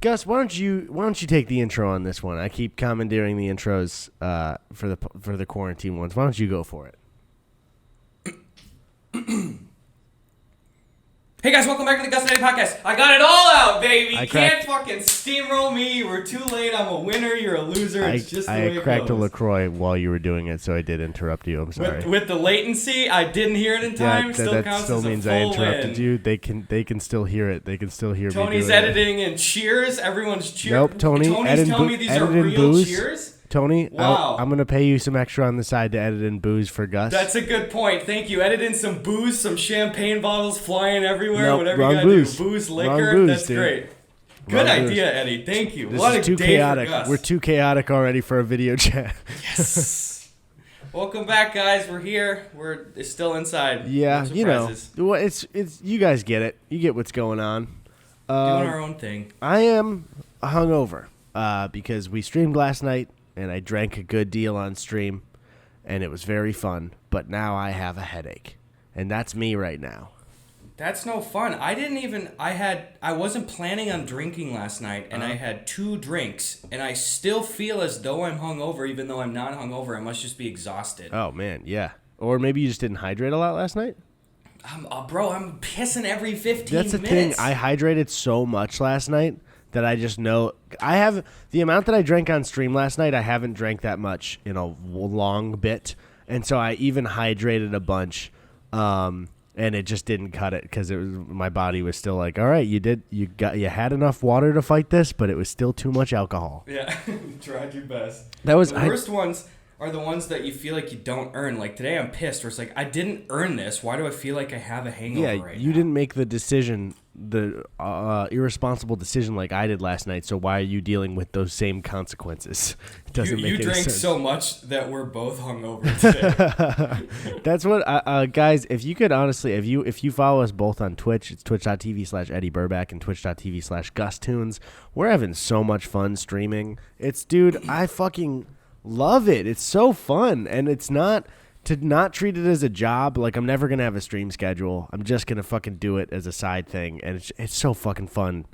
Gus, why don't you take the intro on this one? I keep commandeering the intros for the quarantine ones. Why don't you go for it? Hey guys, welcome back to the Gus and Eddy podcast. I got it all out, baby. You can't fucking steamroll me. We're too late. I'm a winner. You're a loser. It's just the way it goes. I cracked a LaCroix while you were doing it, so I did interrupt you. I'm sorry. With the latency, I didn't hear it in time. That still means I interrupted you. They can still hear it. They can still hear me. Tony's editing and cheers. Everyone's cheering. Nope, Tony's telling me these are real cheers. Tony, wow. I'm going to pay you some extra on the side to edit in booze for Gus. That's a good point. Thank you. Edit in some booze, some champagne bottles flying everywhere, nope, whatever you got to do. Booze, liquor, booze, that's dude. Great. Good idea, Eddie. Thank you. This what is a too day chaotic. For Gus. We're too chaotic already for a video chat. Yes. Welcome back, guys. We're here. We're still inside. Yeah, no you know. Well, it's you guys get it. You get what's going on. Doing our own thing. I am hungover because we streamed last night. And I drank a good deal on stream, and it was very fun. But now I have a headache, and that's me right now. That's no fun. I wasn't planning on drinking last night, and I had 2 drinks, and I still feel as though I'm hungover, even though I'm not hungover. I must just be exhausted. Oh, man, yeah. Or maybe you just didn't hydrate a lot last night? Bro, I'm pissing every 15 minutes. That's the thing. I hydrated so much last night that I just know I have the amount that I drank on stream last night. I haven't drank that much in a long bit, and so I even hydrated a bunch, and it just didn't cut it because my body was still like, all right, you had enough water to fight this, but it was still too much alcohol. Yeah, you tried your best. The worst ones are the ones that you feel like you don't earn. Like today, I'm pissed. Where it's like I didn't earn this. Why do I feel like I have a hangover right now? Yeah, you didn't make the decision. The irresponsible decision like I did last night, so why are you dealing with those same consequences? It doesn't make any sense. You drank so much that we're both hungover today. That's what, guys, if you could honestly, if you follow us both on Twitch, it's twitch.tv/Eddie Burback and twitch.tv/GusTunes. We're having so much fun streaming. Dude, I fucking love it. It's so fun, and it's not... To not treat it as a job, like I'm never going to have a stream schedule. I'm just going to fucking do it as a side thing, and it's so fucking fun.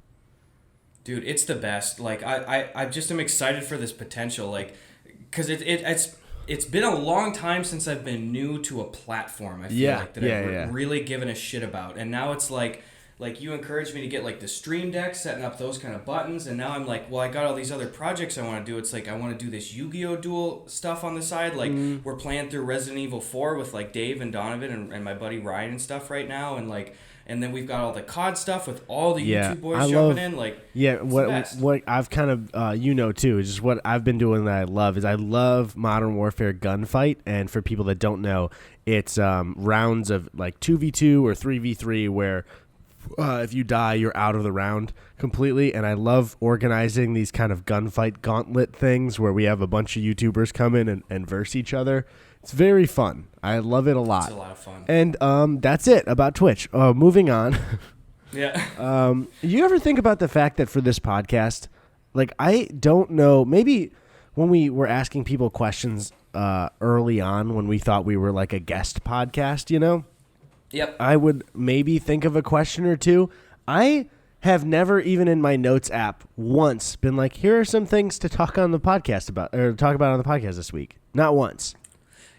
Dude, it's the best. Like, I just am excited for this potential, like, because it's been a long time since I've been new to a platform, I feel like, that I've really given a shit about. And now it's like you encouraged me to get like the Stream Deck, setting up those kind of buttons, and now I'm like, well, I got all these other projects I want to do. It's like I want to do this Yu-Gi-Oh! Duel stuff on the side. Like we're playing through Resident Evil 4 with like Dave and Donovan and my buddy Ryan and stuff right now, and then we've got all the COD stuff with all the YouTube boys jumping in. Like what I've kind of too is just what I've been doing that I love is I love Modern Warfare Gunfight, and for people that don't know, it's rounds of like 2v2 or 3v3 where if you die, you're out of the round completely. And I love organizing these kind of gunfight gauntlet things where we have a bunch of YouTubers come in and verse each other. It's very fun. I love it a lot. It's a lot of fun. And that's it about Twitch. Moving on. Yeah. You ever think about the fact that for this podcast, like, I don't know, maybe when we were asking people questions early on when we thought we were like a guest podcast, you know? Yep. I would maybe think of a question or two. I have never, even in my notes app, once been like, here are some things to talk on the podcast about, or talk about on the podcast this week. Not once.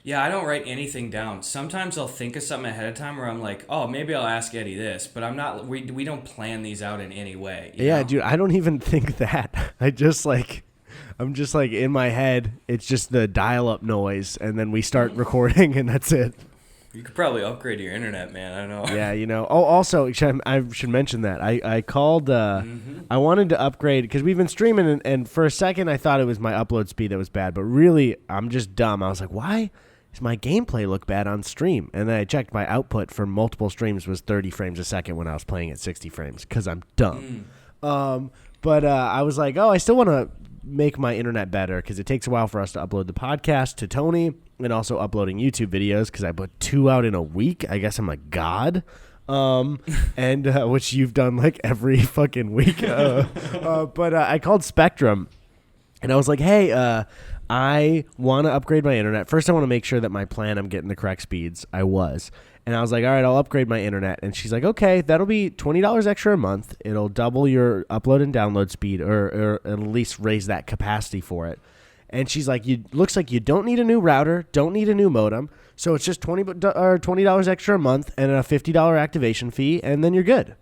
Yeah, I don't write anything down. Sometimes I'll think of something ahead of time where I'm like, oh, maybe I'll ask Eddie this, but I'm not. We don't plan these out in any way. You know? Dude, I don't even think that. I'm just like in my head. It's just the dial-up noise, and then we start recording, and that's it. You could probably upgrade your internet, man. I don't know. Yeah, you know. Oh, also, I should mention that. I called, I wanted to upgrade, because we've been streaming, and for a second I thought it was my upload speed that was bad, but really, I'm just dumb. I was like, why does my gameplay look bad on stream? And then I checked my output for multiple streams was 30 frames a second when I was playing at 60 frames, because I'm dumb. But I was like, I still want to make my internet better, because it takes a while for us to upload the podcast to Tony, and also uploading YouTube videos, because I put 2 out in a week. I guess I'm a god. And which you've done like every fucking week. But I called Spectrum, and I was like, hey, I want to upgrade my internet. First, I want to make sure that my plan, I'm getting the correct speeds. I was. And I was like, all right, I'll upgrade my internet. And she's like, okay, that'll be $20 extra a month. It'll double your upload and download speed, or at least raise that capacity for it. And she's like, looks like you don't need a new router, don't need a new modem. So it's just $20 extra a month and a $50 activation fee, and then you're good.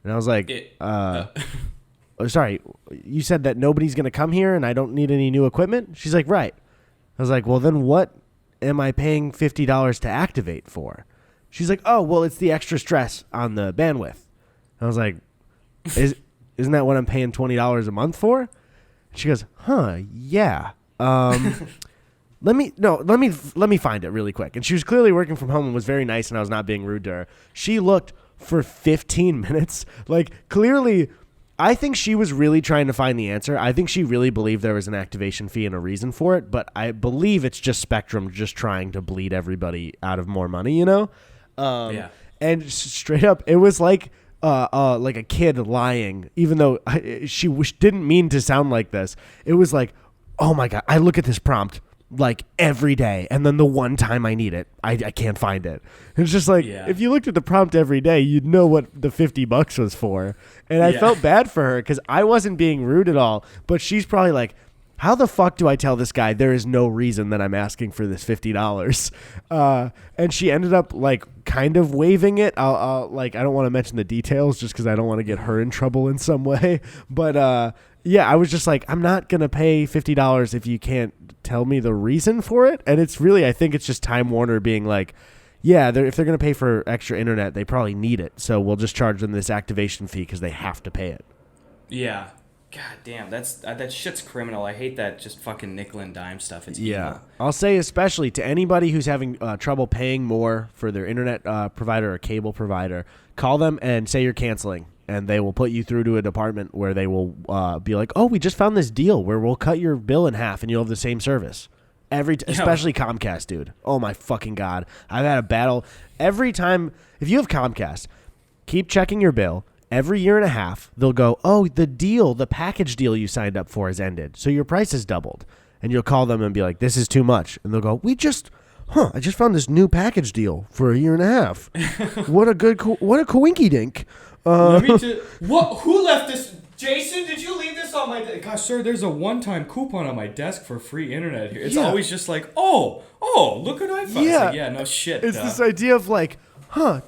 And I was like, sorry, you said that nobody's going to come here and I don't need any new equipment? She's like, right. I was like, well, then what am I paying $50 to activate for? She's like, oh, well, it's the extra stress on the bandwidth. I was like, isn't that what I'm paying $20 a month for? She goes, huh, yeah. Let me find it really quick. And she was clearly working from home and was very nice, and I was not being rude to her. She looked for 15 minutes. Like, clearly, I think she was really trying to find the answer. I think she really believed there was an activation fee and a reason for it, but I believe it's just Spectrum just trying to bleed everybody out of more money, you know? Yeah. And straight up, it was like a kid lying, even though she didn't mean to sound like this. It was like, oh my God, I look at this prompt like every day, and then the one time I need it, I can't find it. It's just like, if you looked at the prompt every day, you'd know what the $50 was for. And I felt bad for her because I wasn't being rude at all, but she's probably like, how the fuck do I tell this guy there is no reason that I'm asking for this $50? And she ended up like kind of waiving it. I don't want to mention the details just because I don't want to get her in trouble in some way. But I was just like, I'm not going to pay $50 if you can't tell me the reason for it. And it's really, I think it's just Time Warner being like, yeah, if they're going to pay for extra internet, they probably need it. So we'll just charge them this activation fee because they have to pay it. Yeah. God damn, that shit's criminal. I hate that just fucking nickel and dime stuff. It's evil. I'll say especially to anybody who's having trouble paying more for their internet provider or cable provider, call them and say you're canceling, and they will put you through to a department where they will be like, oh, we just found this deal where we'll cut your bill in half and you'll have the same service. Especially Comcast, dude. Oh my fucking God. I've had a battle every time. If you have Comcast, keep checking your bill. Every year and a half, they'll go, oh, the package deal you signed up for has ended, so your price has doubled. And you'll call them and be like, this is too much. And they'll go, I just found this new package deal for a year and a half. What a coinky dink. Who left this? Jason, did you leave this on my desk? Gosh, sir, there's a one-time coupon on my desk for free internet here. It's always just like, oh, look what I found. Yeah, like, no shit. It's this idea of like,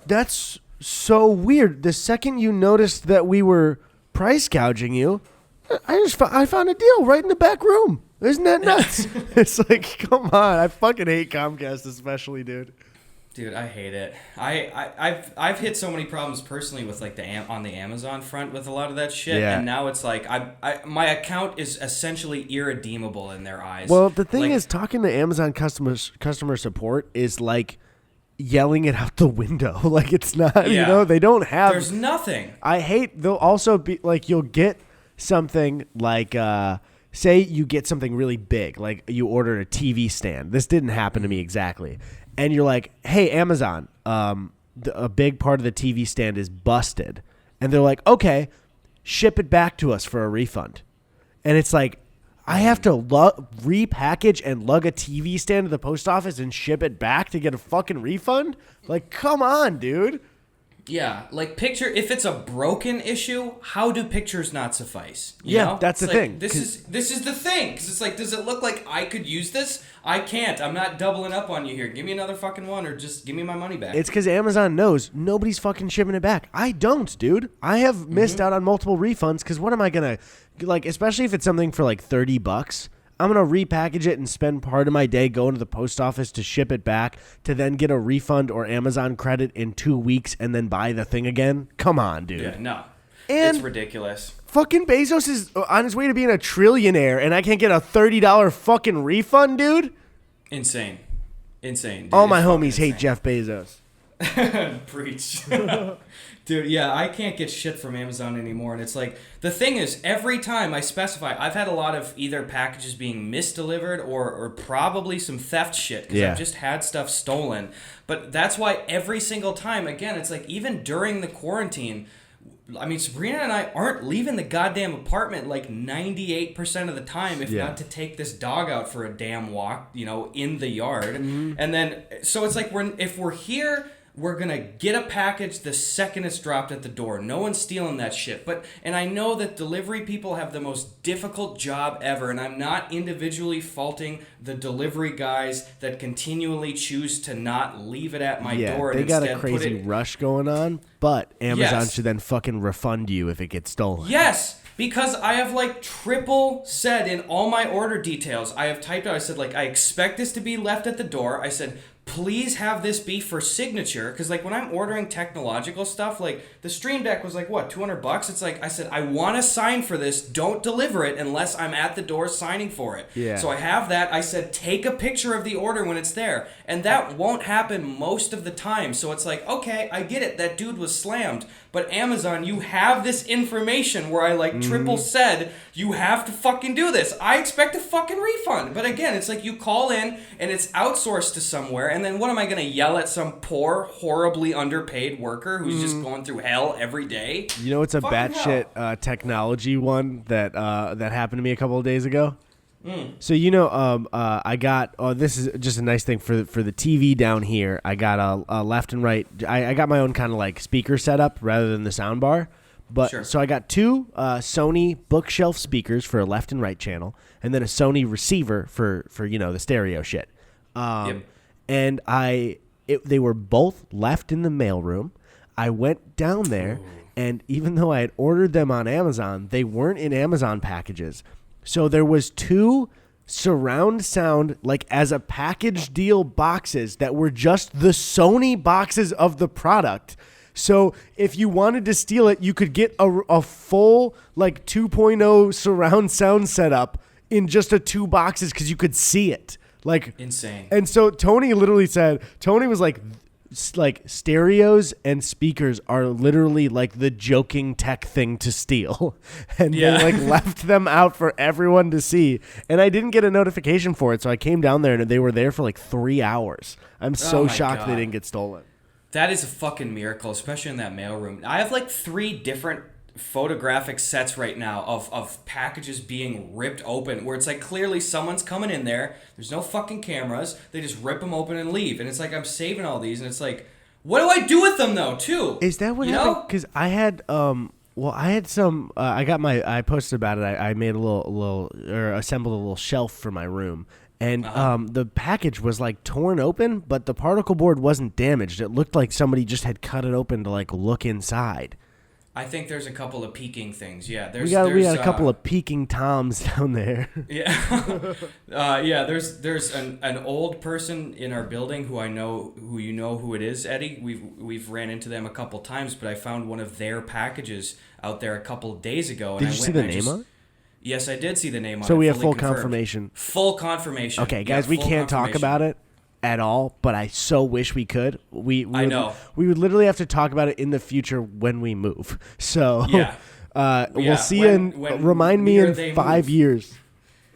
that's so weird. The second you noticed that we were price gouging you, I found a deal right in the back room. Isn't that nuts? It's like, come on. I fucking hate Comcast especially, dude. Dude, I hate it. I've hit so many problems personally with like on the Amazon front with a lot of that shit, and now it's like my account is essentially irredeemable in their eyes. Well, the thing is, talking to Amazon customer support is like yelling it out the window. Like, it's not, they don't have. There's nothing. I hate, they'll also be like, you'll get something like, say you get something really big, like you ordered a TV stand. This didn't happen to me exactly. And you're like, hey, Amazon, a big part of the TV stand is busted. And they're like, okay, ship it back to us for a refund. And it's like, I have to repackage and lug a TV stand to the post office and ship it back to get a fucking refund? Like, come on, dude. Yeah, like if it's a broken issue, how do pictures not suffice? You know? That's the thing. This is the thing. Because it's like, does it look like I could use this? I can't. I'm not doubling up on you here. Give me another fucking one or just give me my money back. It's because Amazon knows nobody's fucking shipping it back. I don't, dude. I have missed out on multiple refunds because what am I going to, like, especially if it's something for like $30, I'm going to repackage it and spend part of my day going to the post office to ship it back to then get a refund or Amazon credit in 2 weeks and then buy the thing again. Come on, dude. Yeah, no. And it's ridiculous. Fucking Bezos is on his way to being a trillionaire and I can't get a $30 fucking refund, dude? Insane. Dude. All my homies hate Jeff Bezos. Preach. Dude, yeah, I can't get shit from Amazon anymore. And it's like, the thing is, every time I specify, I've had a lot of either packages being misdelivered or probably some theft shit because I've just had stuff stolen. But that's why every single time, again, it's like even during the quarantine, I mean, Sabrina and I aren't leaving the goddamn apartment like 98% of the time, if not to take this dog out for a damn walk, in the yard. Mm-hmm. And then, so it's like if we're here, we're going to get a package the second it's dropped at the door. No one's stealing that shit. And I know that delivery people have the most difficult job ever, and I'm not individually faulting the delivery guys that continually choose to not leave it at my door. They got a crazy rush going on, but Amazon should then fucking refund you if it gets stolen. Yes! Because I have triple said in all my order details, I have typed out, I said I expect this to be left at the door. I said, please have this be for signature. Because when I'm ordering technological stuff, the Stream Deck was what, $200? It's I said, I want to sign for this. Don't deliver it unless I'm at the door signing for it. Yeah. So I have that. I said, take a picture of the order when it's there. And that won't happen most of the time. So it's okay, I get it. That dude was slammed. But Amazon, you have this information where I triple said, you have to fucking do this. I expect a fucking refund. But again, it's you call in and it's outsourced to somewhere. And then what am I going to yell at some poor, horribly underpaid worker who's just going through hell every day? It's a batshit technology one that happened to me a couple of days ago. So I got this is just a nice thing for the TV down here. I got a left and right. I got my own kind of speaker setup rather than the sound bar. But sure. So I got two Sony bookshelf speakers for a left and right channel, and then a Sony receiver for the stereo shit. Yep. And they were both left in the mailroom. I went down there, and even though I had ordered them on Amazon, they weren't in Amazon packages. So there was two surround sound, as a package deal boxes that were just the Sony boxes of the product. So if you wanted to steal it, you could get a full 2.0 surround sound setup in just a two boxes because you could see it. Insane. And so Tony literally said, Tony was stereos and speakers are literally the joking tech thing to steal. And they left them out for everyone to see. And I didn't get a notification for it. So I came down there and they were there for 3 hours. I'm so shocked they didn't get stolen. That is a fucking miracle, especially in that mailroom. I have 3 different photographic sets right now of packages being ripped open where it's clearly someone's coming in there. There's no fucking cameras. They just rip them open and leave. And it's I'm saving all these and it's what do I do with them though too? Is that what happened? Because I had I had some I posted about it. I made a little or assembled a little shelf for my room. And the package was torn open, but the particle board wasn't damaged. It looked like somebody just had cut it open to look inside. I think there's a couple of peeking things. Yeah, we got a couple of peeking toms down there. Yeah, There's an old person in our building who you know who it is, Eddie. We've ran into them a couple times, but I found one of their packages out there a couple of days ago. And Did you see the name on it? Yes, I did see the name on it. So we have full confirmed. confirmation. Full confirmation. Okay, guys, we can't talk about it at all, but I so wish we could. I know. We would literally have to talk about it in the future when we move. So we'll see you remind me in 5 years.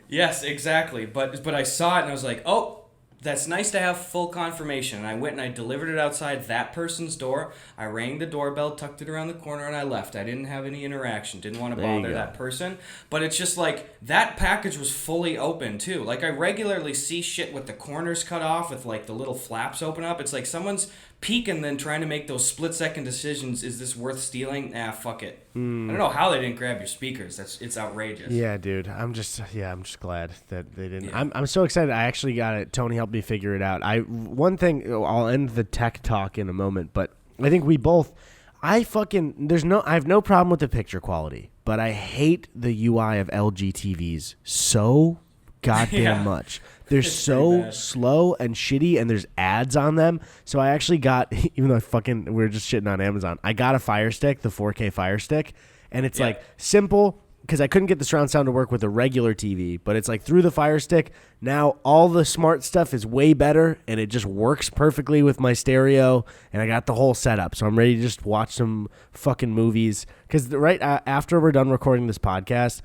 Yes, exactly. But I saw it and I was oh, that's nice to have full confirmation. And I went and I delivered it outside that person's door. I rang the doorbell, tucked it around the corner, and I left. I didn't have any interaction. Didn't want to bother that person. But it's just that package was fully open too. I regularly see shit with the corners cut off with the little flaps open up. It's someone's peeking then trying to make those split-second decisions. Is this worth stealing? Nah, fuck it. I don't know how they didn't grab your speakers. It's outrageous. Yeah, dude. I'm just glad that they didn't. Yeah. I'm so excited. I actually got it. Tony helped me figure it out. One thing, I'll end the tech talk in a moment, but I think we both. I have no problem with the picture quality, but I hate the UI of LG TVs so goddamn much. They're so slow and shitty, and there's ads on them. So I actually got, even though we were just shitting on Amazon, I got a Fire Stick, the 4K Fire Stick, and it's simple because I couldn't get the surround sound to work with a regular TV, but it's through the Fire Stick. Now all the smart stuff is way better, and it just works perfectly with my stereo, and I got the whole setup. So I'm ready to just watch some fucking movies because after we're done recording this podcast,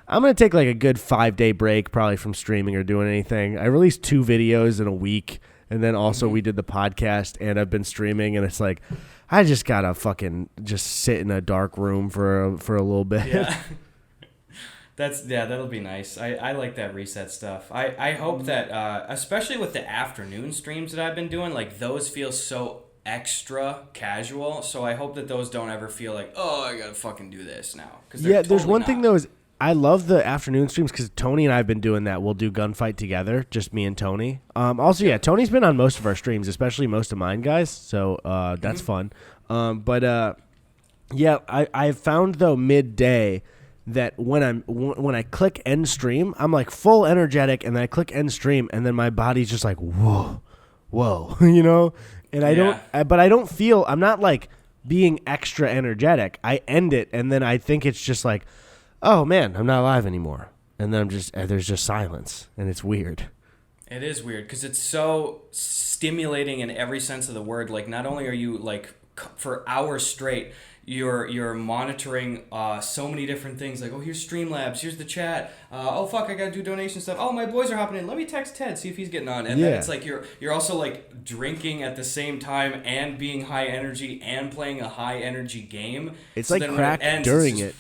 I'm going to take a good 5-day break probably from streaming or doing anything. I released 2 videos in a week, And then also we did the podcast, and I've been streaming, and it's like, I just gotta fucking just sit in a dark room for a little bit. Yeah. That'll be nice. I like that reset stuff. I hope that, especially with the afternoon streams that I've been doing, like those feel so extra casual. So I hope that those don't ever feel like, oh, I gotta fucking do this now. There's one thing though is I love the afternoon streams because Tony and I have been doing that. We'll do Gunfight together, just me and Tony. Also, Tony's been on most of our streams, especially most of mine, guys. So that's fun. I've found though midday that when I click end stream, I'm like full energetic, and then I click end stream, and then my body's just like whoa, you know. And I don't feel, I'm not like being extra energetic. I end it, and then I think it's just like, oh man, I'm not alive anymore, and then there's just silence, and it's weird. It is weird because it's so stimulating in every sense of the word. Like, not only are you like for hours straight, you're monitoring so many different things. Like, oh, here's Streamlabs, here's the chat. Oh fuck, I gotta do donation stuff. Oh, my boys are hopping in. Let me text Ted, see if he's getting on. And then it's like you're also like drinking at the same time and being high energy and playing a high energy game. It's so like crack during it.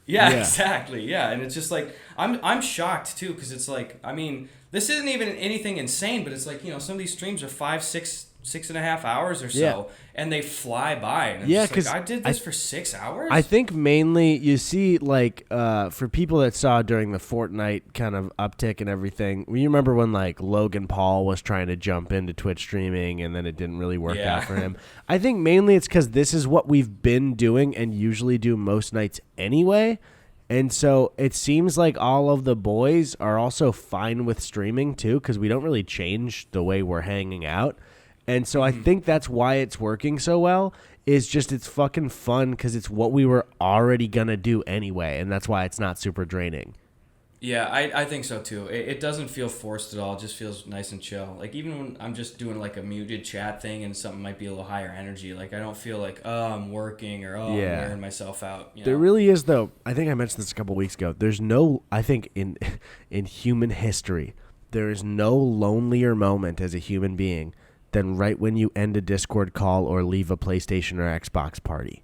Yeah, exactly. Yeah, and it's just like I'm shocked too because it's like, I mean, this isn't even anything insane, but it's like, you know, some of these streams are 5, 6.5 hours or so, and they fly by. And because like, I did this for 6 hours. I think mainly you see like for people that saw during the Fortnite kind of uptick and everything. You remember when like Logan Paul was trying to jump into Twitch streaming, and then it didn't really work out for him. I think mainly it's because this is what we've been doing and usually do most nights anyway. And so it seems like all of the boys are also fine with streaming too, because we don't really change the way we're hanging out. And so I think that's why it's working so well, is just it's fucking fun because it's what we were already going to do anyway, and that's why it's not super draining. Yeah, I think so too. It doesn't feel forced at all. It just feels nice and chill. Like, even when I'm just doing like a muted chat thing and something might be a little higher energy, like I don't feel like, oh, I'm working or, oh, I'm wearing myself out. You know? There really is, though. I think I mentioned this a couple weeks ago. There's no, I think in human history, there is no lonelier moment as a human being than right when you end a Discord call or leave a PlayStation or Xbox party.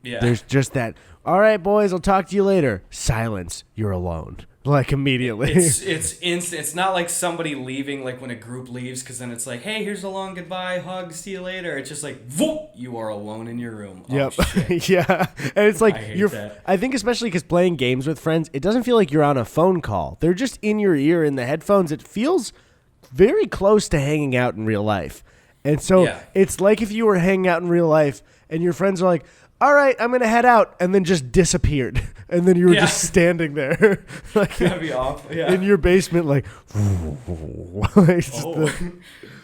Yeah. There's just that, all right, boys, I'll talk to you later. Silence. You're alone. Like, immediately. It's instant. It's not like somebody leaving, like when a group leaves, because then it's like, hey, here's a long goodbye, hug, see you later. It's just like, whoop, you are alone in your room. Yep. Oh, shit. Yeah. And it's like, I think especially because playing games with friends, it doesn't feel like you're on a phone call. They're just in your ear in the headphones. It feels very close to hanging out in real life. And so it's like if you were hanging out in real life and your friends are like, all right, I'm going to head out, and then just disappeared. And then you were just standing there. Like, that'd be awful. Yeah. In your basement, like,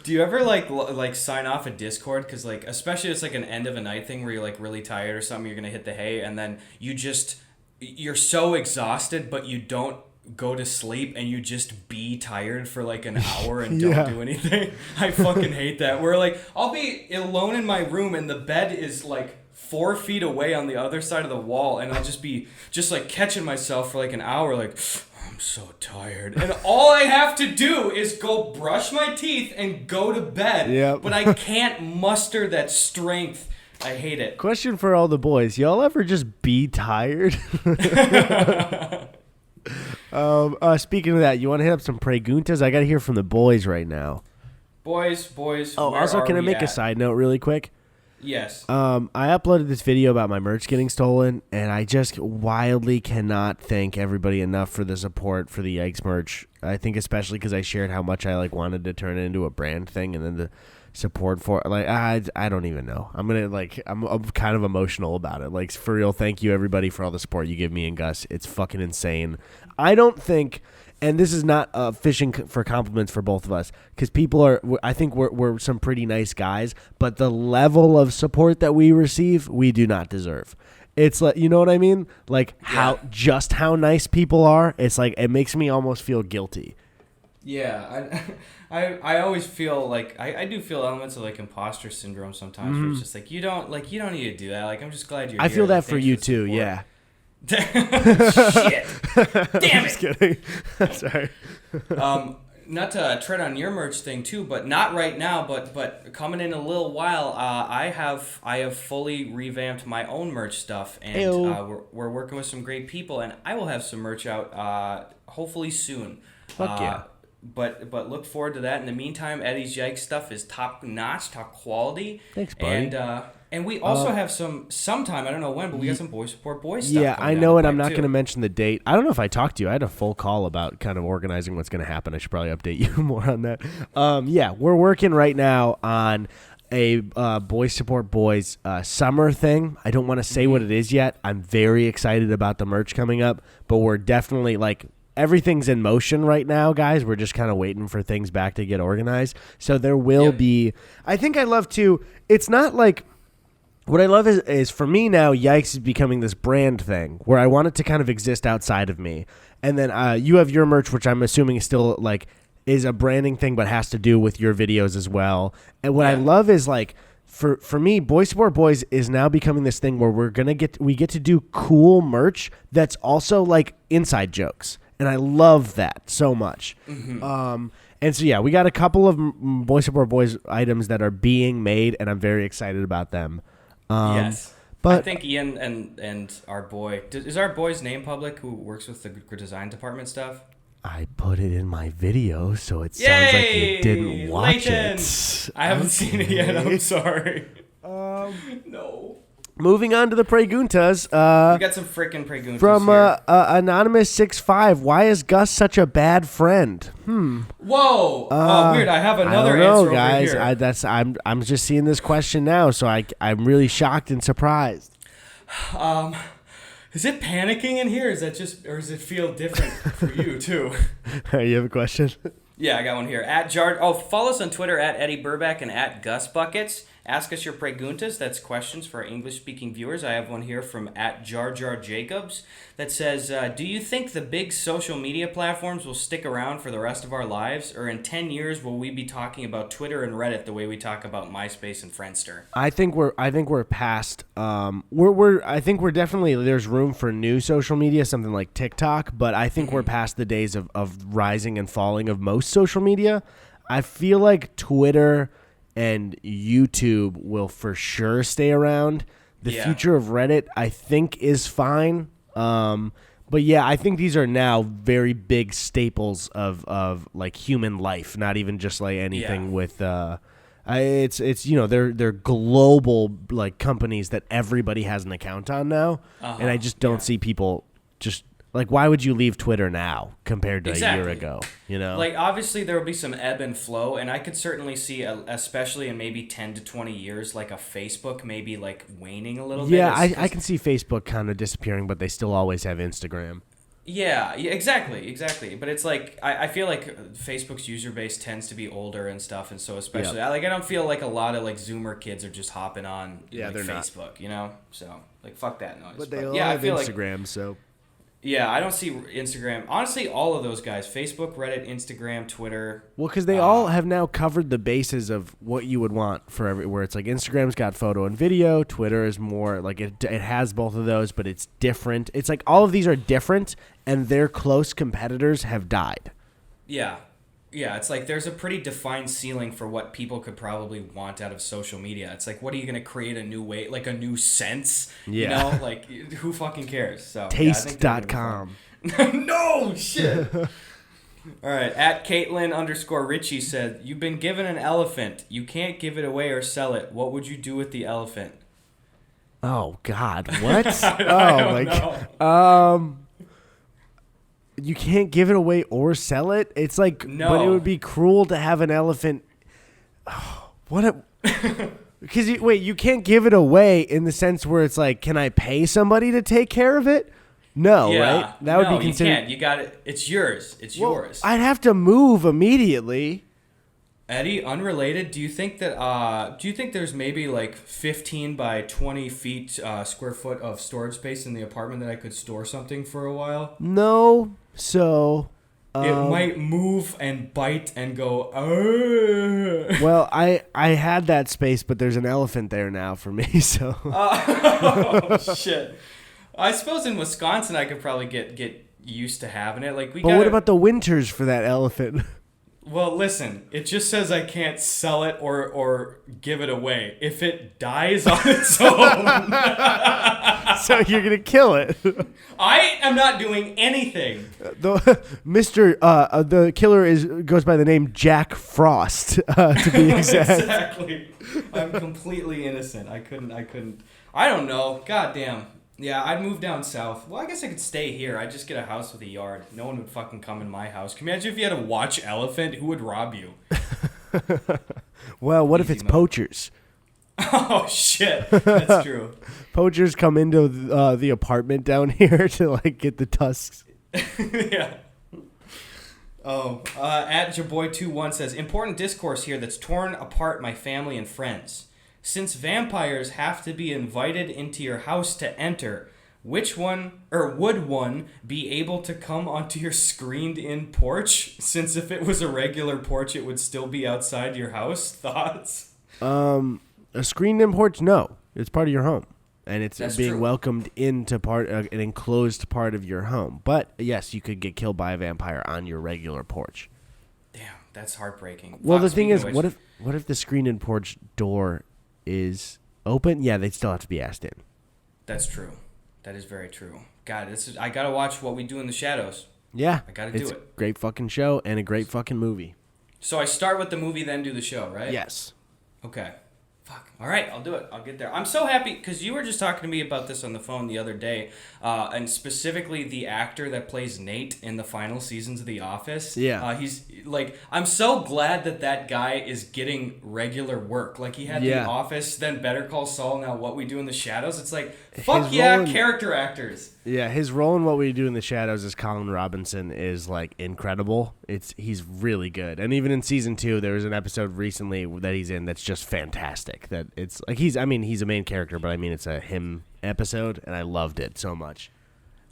Do you ever like sign off a Discord? Because like, especially it's like an end of a night thing where you're like really tired or something, you're going to hit the hay, and then you're so exhausted, but you don't go to sleep, and you just be tired for like an hour and don't do anything. I fucking hate that. Where like, I'll be alone in my room and the bed is like 4 feet away on the other side of the wall, and I'll just be like catching myself for like an hour, like, I'm so tired, and all I have to do is go brush my teeth and go to bed. Yep. But I can't muster that strength. I hate it. Question for all the boys: y'all ever just be tired? Speaking of that, you want to hit up some preguntas? I got to hear from the boys right now. Boys. Oh, also, can I make a side note really quick? Yes. I uploaded this video about my merch getting stolen, and I just wildly cannot thank everybody enough for the support for the Yikes merch. I think especially because I shared how much I like wanted to turn it into a brand thing, and then the support for it, like I don't even know. I'm kind of emotional about it. Like, for real, thank you everybody for all the support you give me and Gus. It's fucking insane. I don't think, and this is not fishing for compliments for both of us, because I think we're some pretty nice guys, but the level of support that we receive, we do not deserve. It's like, you know what I mean? Like how nice people are. It's like, it makes me almost feel guilty. Yeah, I always feel like I do feel elements of like imposter syndrome sometimes. Where it's just like you don't need to do that. Like, I'm just glad you're here. I feel that like, for you too. Yeah. Shit. Damn it. Just kidding. Sorry. not to tread on your merch thing too, but not right now, but coming in a little while, I have fully revamped my own merch stuff, and we're working with some great people, and I will have some merch out hopefully soon. Fuck yeah. But look forward to that. In the meantime, Eddie's Yikes stuff is top notch, top quality. Thanks, buddy. And we also have sometime, I don't know when, but we got some Boy Support Boys stuff. Yeah, I know, and I'm not going to mention the date. I don't know if I talked to you. I had a full call about kind of organizing what's going to happen. I should probably update you more on that. Yeah, we're working right now on a Boy Support Boys summer thing. I don't want to say what it is yet. I'm very excited about the merch coming up, but we're definitely everything's in motion right now, guys. We're just kind of waiting for things back to get organized. So there will be. I think I love to. It's not like. What I love is for me now, Yikes is becoming this brand thing where I want it to kind of exist outside of me. And then you have your merch, which I'm assuming is still is a branding thing, but has to do with your videos as well. And what I love is for me, Boy Support Boys is now becoming this thing where we get to do cool merch that's also inside jokes. And I love that so much. Mm-hmm. And so, yeah, we got a couple of Boy Support Boys items that are being made, and I'm very excited about them. Yes. But I think Ian and our boy, is our boy's name public who works with the design department stuff? I put it in my video, so it sounds like you didn't watch it. I haven't seen it yet. I'm sorry. No. Moving on to the Preguntas. We got some freaking Preguntas from here. Anonymous65. Why is Gus such a bad friend? Whoa. Weird. I have another I don't know, answer guys. over here. I'm just seeing this question now, so I'm really shocked and surprised. Is it panicking in here? Is that just, or does it feel different for you too? You have a question? Yeah, I got one here. Follow us on Twitter at Eddie Burback and at Gus Buckets. Ask us your preguntas. That's questions for our English-speaking viewers. I have one here from at Jar Jar Jacobs that says, do you think the big social media platforms will stick around for the rest of our lives? Or in 10 years, will we be talking about Twitter and Reddit the way we talk about MySpace and Friendster? I think we're past. I think we're definitely, there's room for new social media, something like TikTok, but I think we're past the days of rising and falling of most social media. I feel like Twitter and YouTube will for sure stay around. The future of Reddit, I think, is fine. But yeah, I think these are now very big staples of human life, not even just anything with it's they're global companies that everybody has an account on now. And I just don't see people just why would you leave Twitter now compared to a year ago? Obviously there will be some ebb and flow, and I could certainly see, especially in maybe 10 to 20 years, a Facebook maybe waning a little bit. Yeah, I can see Facebook kind of disappearing, but they still always have Instagram. Yeah, exactly. But it's I feel like Facebook's user base tends to be older and stuff, and so especially I don't feel like a lot of Zoomer kids are just hopping on they're Facebook, not. So fuck that noise. But they all have Instagram, so. Yeah, I don't see Instagram. Honestly, all of those guys, Facebook, Reddit, Instagram, Twitter. Well, because they all have now covered the bases of what you would want for everywhere. It's Instagram's got photo and video. Twitter is more it has both of those, but it's different. It's all of these are different, and their close competitors have died. Yeah. Yeah, it's there's a pretty defined ceiling for what people could probably want out of social media. It's what are you going to create a new way, a new sense? Yeah. Who fucking cares? So Taste.com. No, shit. All right, at Caitlin_Richie said, you've been given an elephant. You can't give it away or sell it. What would you do with the elephant? Oh, God. What? You can't give it away or sell it? It's no. But it would be cruel to have an elephant. Oh, because you can't give it away in the sense where it's can I pay somebody to take care of it? No, right? That would be considered. You can't. You got it. It's yours. It's yours. I'd have to move immediately. Eddie, unrelated, do you think there's maybe 15 by 20 feet square foot of storage space in the apartment that I could store something for a while? No. So it might move and bite and go. Argh. Well, I had that space, but there's an elephant there now for me. So. Oh shit! I suppose in Wisconsin I could probably get used to having it. What about the winters for that elephant? Well, listen, it just says I can't sell it or give it away. If it dies on its own. So you're going to kill it. I am not doing anything. The killer goes by the name Jack Frost, to be exact. Exactly. I'm completely innocent. I couldn't. I don't know. God damn. Yeah, I'd move down south. Well, I guess I could stay here. I'd just get a house with a yard. No one would fucking come in my house. Can you imagine if you had a watch elephant? Who would rob you? Well, what if it's poachers? Oh, shit. That's true. Poachers come into the apartment down here to, like, get the tusks. Yeah. Oh, at Jaboy21 says, important discourse here that's torn apart my family and friends. Since vampires have to be invited into your house to enter, would one be able to come onto your screened-in porch? Since if it was a regular porch, it would still be outside your house. Thoughts? A screened-in porch? No, it's part of your home, and it's That's being true. welcomed into an enclosed part of your home. But yes, you could get killed by a vampire on your regular porch. Damn, that's heartbreaking. Well, the thing is, what if the screened-in porch door is open? Yeah, they'd still have to be asked in. That's true. That is very true. God, I gotta watch What We Do in the Shadows. Yeah, I gotta do it. It's a great fucking show and a great fucking movie. So I start with the movie, then do the show, right? Yes. Okay. Fuck. All right, I'll do it. I'll get there. I'm so happy because you were just talking to me about this on the phone the other day, and specifically the actor that plays Nate in the final seasons of The Office. Yeah. He's like, I'm so glad that guy is getting regular work. Like he had The Office, then Better Call Saul, now What We Do in the Shadows. It's like, fuck yeah, character actors. Yeah, his role in What We Do in the Shadows as Colin Robinson is like incredible. He's really good, and even in season 2, there was an episode recently that he's in that's just fantastic. That it's like he's a main character, but I mean it's a him episode, and I loved it so much.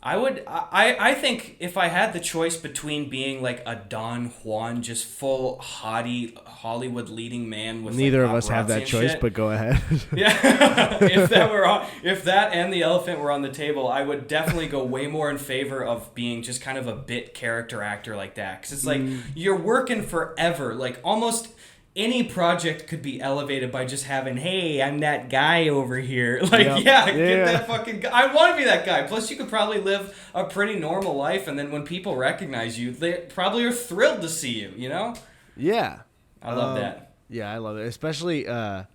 I think if I had the choice between being like a Don Juan, just full haughty Hollywood leading man with neither like of us have that choice, shit, but go ahead. Yeah, if that and the elephant were on the table, I would definitely go way more in favor of being just kind of a bit character actor like that, because it's like you're working forever, like almost. Any project could be elevated by just having, hey, I'm that guy over here. Like, get that fucking guy. I want to be that guy. Plus, you could probably live a pretty normal life, and then when people recognize you, they probably are thrilled to see you, you know? Yeah. I love that. Yeah, I love it. Especially, I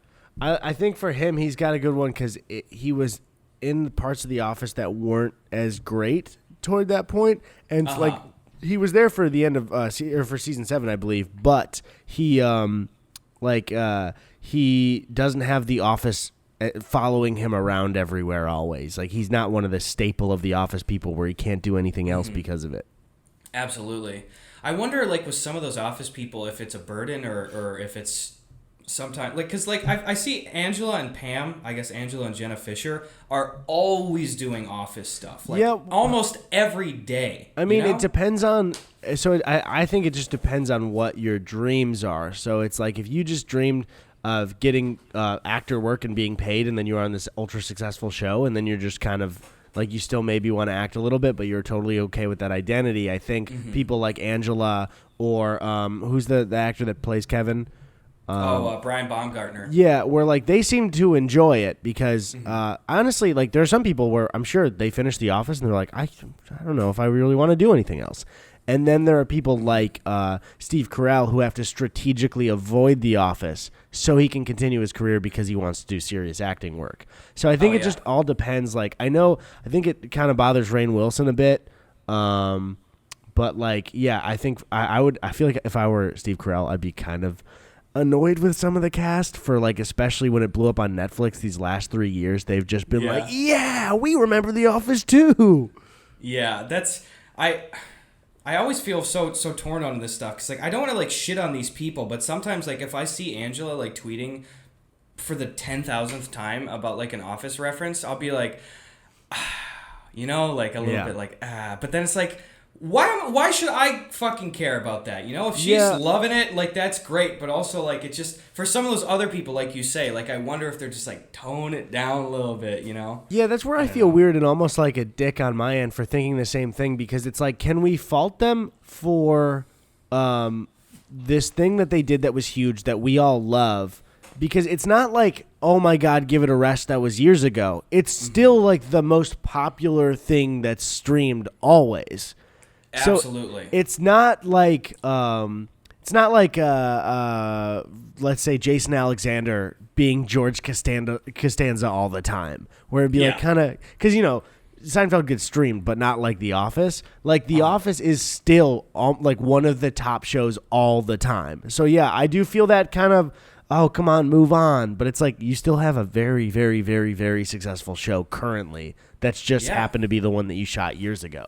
think for him, he's got a good one because he was in parts of The Office that weren't as great toward that point. And, like, he was there for the end of for season 7, I believe, but he he doesn't have The Office following him around everywhere always. Like he's not one of the staple of The Office people where he can't do anything else because of it. Absolutely. I wonder, like, with some of those Office people, if it's a burden or if it's sometimes like, because like I see Angela and Pam, I guess Angela and Jenna Fisher are always doing Office stuff, like almost every day. I mean, it depends on. So I think it just depends on what your dreams are. So it's like if you just dreamed of getting actor work and being paid, and then you're on this ultra successful show, and then you're just kind of like you still maybe want to act a little bit, but you're totally okay with that identity. I think people like Angela or who's the actor that plays Kevin. Brian Baumgartner. Yeah, where like they seem to enjoy it because honestly, like there are some people where I'm sure they finish The Office and they're like, I don't know if I really want to do anything else. And then there are people like Steve Carell who have to strategically avoid The Office so he can continue his career because he wants to do serious acting work. So I think it just all depends. Like I think it kind of bothers Rainn Wilson a bit. But like, yeah, I think I feel like if I were Steve Carell, I'd be kind of annoyed with some of the cast for like, especially when it blew up on Netflix these last 3 years. They've just been like, yeah, we remember The Office too. Yeah, that's I always feel so torn on this stuff because like I don't want to like shit on these people, but sometimes like if I see Angela like tweeting for the 10,000th time about like an Office reference, I'll be like, you know, like a little bit like but then it's like, why should I fucking care about that? You know, if she's loving it, like that's great. But also, like, it just for some of those other people, like you say, like I wonder if they're just like tone it down a little bit. You know? Yeah, that's where I feel weird and almost like a dick on my end for thinking the same thing because it's like, can we fault them for this thing that they did that was huge that we all love, because it's not like, oh my God, give it a rest, that was years ago. It's still like the most popular thing that's streamed always. Absolutely. So it's not like let's say Jason Alexander being George Costanza all the time, where it'd be like kind of, because Seinfeld gets streamed, but not like The Office. Like The Office is still like one of the top shows all the time. So yeah, I do feel that kind of, oh, come on, move on. But it's like you still have a very, very, very, very successful show currently that's just happened to be the one that you shot years ago.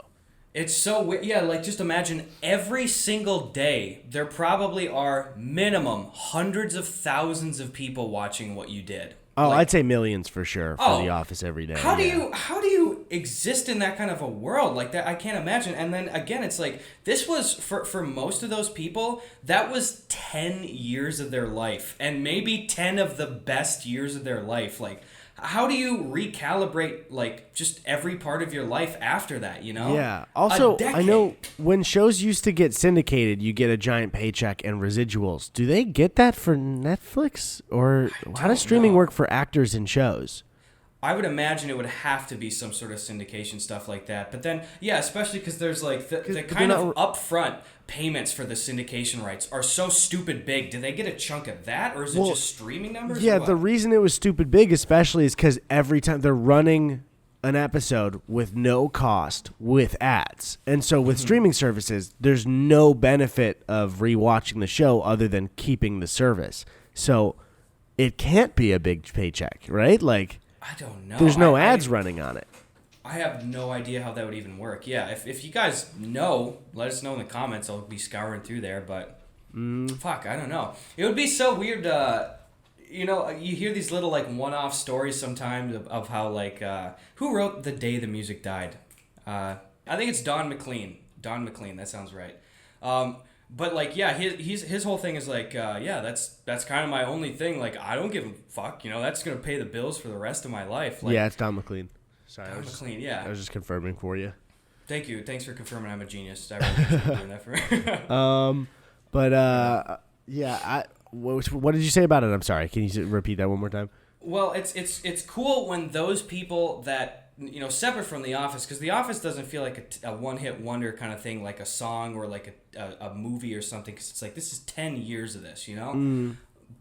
It's so weird. Yeah, like just imagine every single day there probably are minimum hundreds of thousands of people watching what you did. Oh, like, I'd say millions for sure for The Office every day. How do you exist in that kind of a world like that? I can't imagine. And then again, it's like this was for most of those people, that was 10 years of their life, and maybe 10 of the best years of their life. Like, how do you recalibrate like just every part of your life after that, Yeah. Also, I know when shows used to get syndicated, you get a giant paycheck and residuals. Do they get that for Netflix? Or how does streaming work for actors in shows? I would imagine it would have to be some sort of syndication stuff like that. But then, yeah, especially because there's like the kind of upfront payments for the syndication rights are so stupid big. Do they get a chunk of that, or is it just streaming numbers? Yeah, the reason it was stupid big especially is because every time they're running an episode with no cost with ads. And so with streaming services, there's no benefit of rewatching the show other than keeping the service. So it can't be a big paycheck, right? Like, I don't know. There's no ads running on it. I have no idea how that would even work. Yeah, if you guys know, let us know in the comments. I'll be scouring through there, but fuck, I don't know. It would be so weird. You hear these little like one-off stories sometimes of how like who wrote The Day the Music Died? I think it's Don McLean. Don McLean, that sounds right. But like, yeah, his whole thing is like, that's kind of my only thing. Like, I don't give a fuck. That's gonna pay the bills for the rest of my life. Like, yeah, it's Don McLean. Sorry, Don McLean. Yeah, I was just confirming for you. Thank you. Thanks for confirming I'm a genius. I really appreciate doing that for me. Yeah. What did you say about it? I'm sorry. Can you repeat that one more time? Well, it's cool when those people that, separate from The Office, because The Office doesn't feel like a one-hit wonder kind of thing, like a song or like a movie or something, because it's like, this is 10 years of this,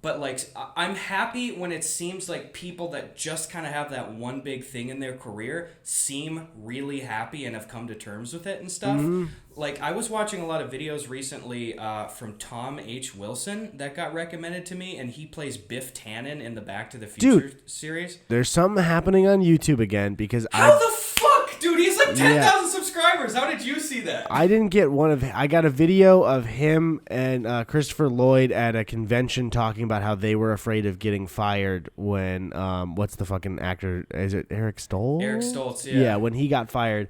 But like, I'm happy when it seems like people that just kind of have that one big thing in their career seem really happy and have come to terms with it and stuff. Like, I was watching a lot of videos recently from Tom H. Wilson that got recommended to me, and he plays Biff Tannen in the Back to the Future series. There's something happening on YouTube again because How the fuck? Dude, he's like 10,000 subscribers. How did you see that? I didn't get I got a video of him and Christopher Lloyd at a convention talking about how they were afraid of getting fired when, what's the fucking actor? Is it Eric Stoltz? Eric Stoltz, yeah. Yeah, when he got fired.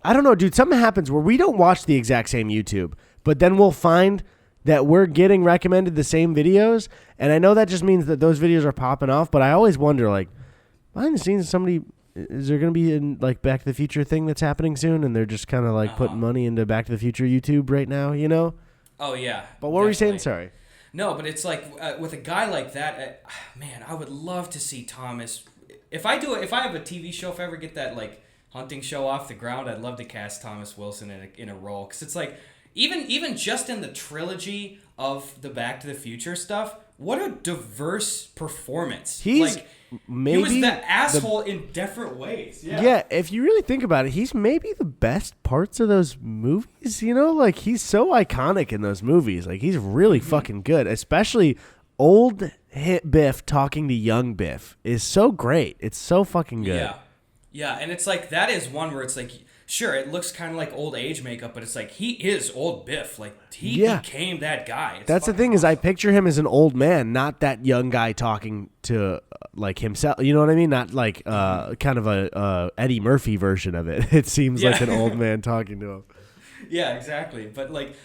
I don't know, dude. Something happens where we don't watch the exact same YouTube, but then we'll find that we're getting recommended the same videos. And I know that just means that those videos are popping off, but I always wonder, like, behind the scenes, is there going to be a like Back to the Future thing that's happening soon, and they're just kind of like putting money into Back to the Future YouTube right now, Oh, yeah. But what were you saying? Sorry. No, but it's like with a guy like that, man, I would love to see Thomas. If I have a TV show, if I ever get that like hunting show off the ground, I'd love to cast Thomas Wilson in a role, because it's like even just in the trilogy of the Back to the Future stuff, what a diverse performance. He was the asshole in different ways. Yeah, if you really think about it, he's maybe the best parts of those movies, like he's so iconic in those movies. Like, he's really fucking good, especially old hit Biff talking to young Biff is so great. It's so fucking good. Yeah, and it's like, that is one where it's like, sure, it looks kind of like old age makeup, but it's like, he is old Biff. Like, he became that guy. That's the thing, is I picture him as an old man, not that young guy talking to like himself. You know what I mean? Not like kind of a Eddie Murphy version of it. It seems like an old man talking to him. Yeah, exactly. But like,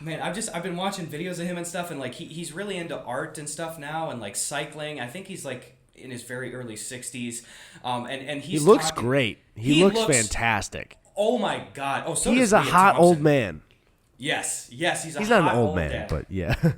man, I've been watching videos of him and stuff, and like he's really into art and stuff now, and like cycling. I think he's like in his very early 60s, and he looks great. He looks fantastic. Oh my god! Oh, so he is a hot old man. Yes, he's not an old man, dad. but yeah.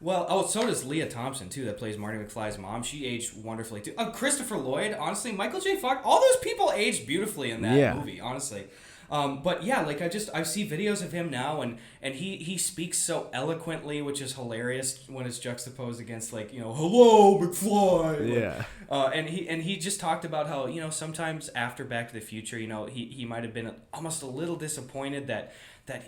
Well, so does Leah Thompson too, that plays Marty McFly's mom. She aged wonderfully too. Christopher Lloyd, honestly, Michael J. Fox, all those people aged beautifully in that movie, honestly. But yeah, like I see videos of him now, and he speaks so eloquently, which is hilarious when it's juxtaposed against like, hello McFly. Yeah. And he just talked about how, sometimes after Back to the Future, he might have been almost a little disappointed that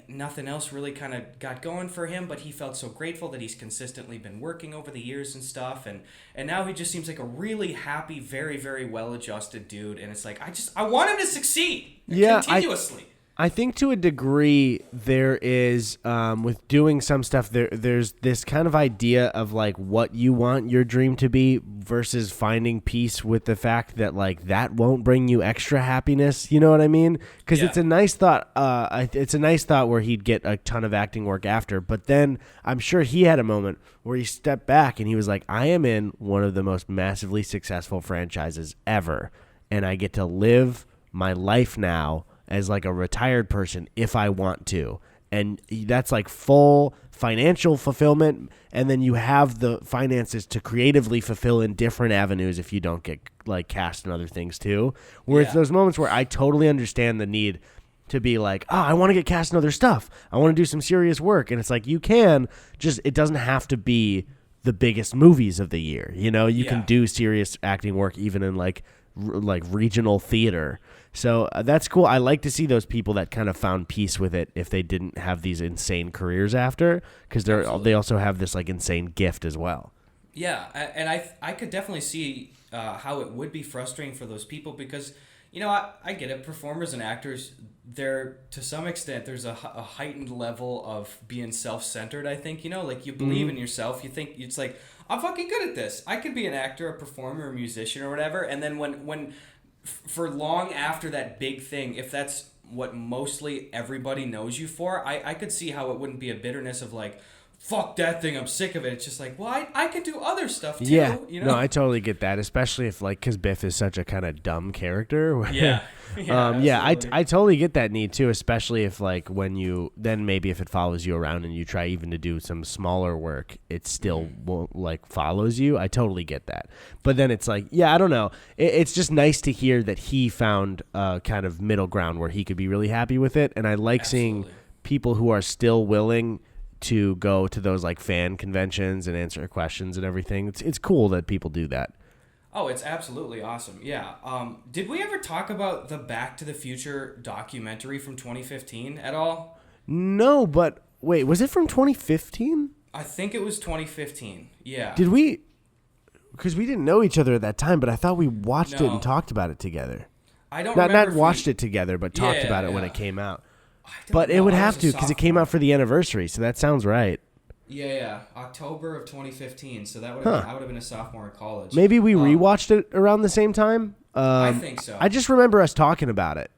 nothing else really kind of got going for him, but he felt so grateful that he's consistently been working over the years and stuff, and now he just seems like a really happy, very, very well-adjusted dude, and it's like, I want him to succeed continuously. I think to a degree there is, with doing some stuff, there's this kind of idea of like what you want your dream to be versus finding peace with the fact that like that won't bring you extra happiness. You know what I mean? Because it's a nice thought. It's a nice thought where he'd get a ton of acting work after, but then I'm sure he had a moment where he stepped back and he was like, I am in one of the most massively successful franchises ever, and I get to live my life now as like a retired person if I want to. And that's like full financial fulfillment. And then you have the finances to creatively fulfill in different avenues if you don't get like cast in other things too. Whereas those moments where I totally understand the need to be like, I want to get cast in other stuff. I want to do some serious work. And it's like, you can just, it doesn't have to be the biggest movies of the year. You can do serious acting work even in like regional theater. So that's cool. I like to see those people that kind of found peace with it if they didn't have these insane careers after, because they also have this like insane gift as well. Yeah, and I could definitely see how it would be frustrating for those people because, I get it. Performers and actors, to some extent, there's a heightened level of being self-centered, I think. Like you believe in yourself. You think it's like, I'm fucking good at this. I could be an actor, a performer, a musician, or whatever. And then when for long after that big thing, if that's what mostly everybody knows you for, I could see how it wouldn't be a bitterness of like, fuck that thing, I'm sick of it. It's just like, well, I could do other stuff too. Yeah, no, I totally get that, especially if like, because Biff is such a kind of dumb character. I totally get that need too, especially if like then maybe if it follows you around and you try even to do some smaller work, it still won't like follows you. I totally get that. But then it's like, I don't know. It's just nice to hear that he found a kind of middle ground where he could be really happy with it. And I like seeing people who are still willing to go to those like fan conventions and answer questions and everything. It's cool that people do that. Oh, it's absolutely awesome. Yeah. Did we ever talk about the Back to the Future documentary from 2015 at all? No, but wait, was it from 2015? I think it was 2015. Yeah. Did we? Because we didn't know each other at that time, but I thought we watched it and talked about it together. I don't remember. Not watched it together, but talked about it when it came out. But it would have to because it came out for the anniversary, so that sounds right. Yeah. October of 2015. So that would have I would have been a sophomore in college. Maybe we rewatched it around the same time. I think so. I just remember us talking about it.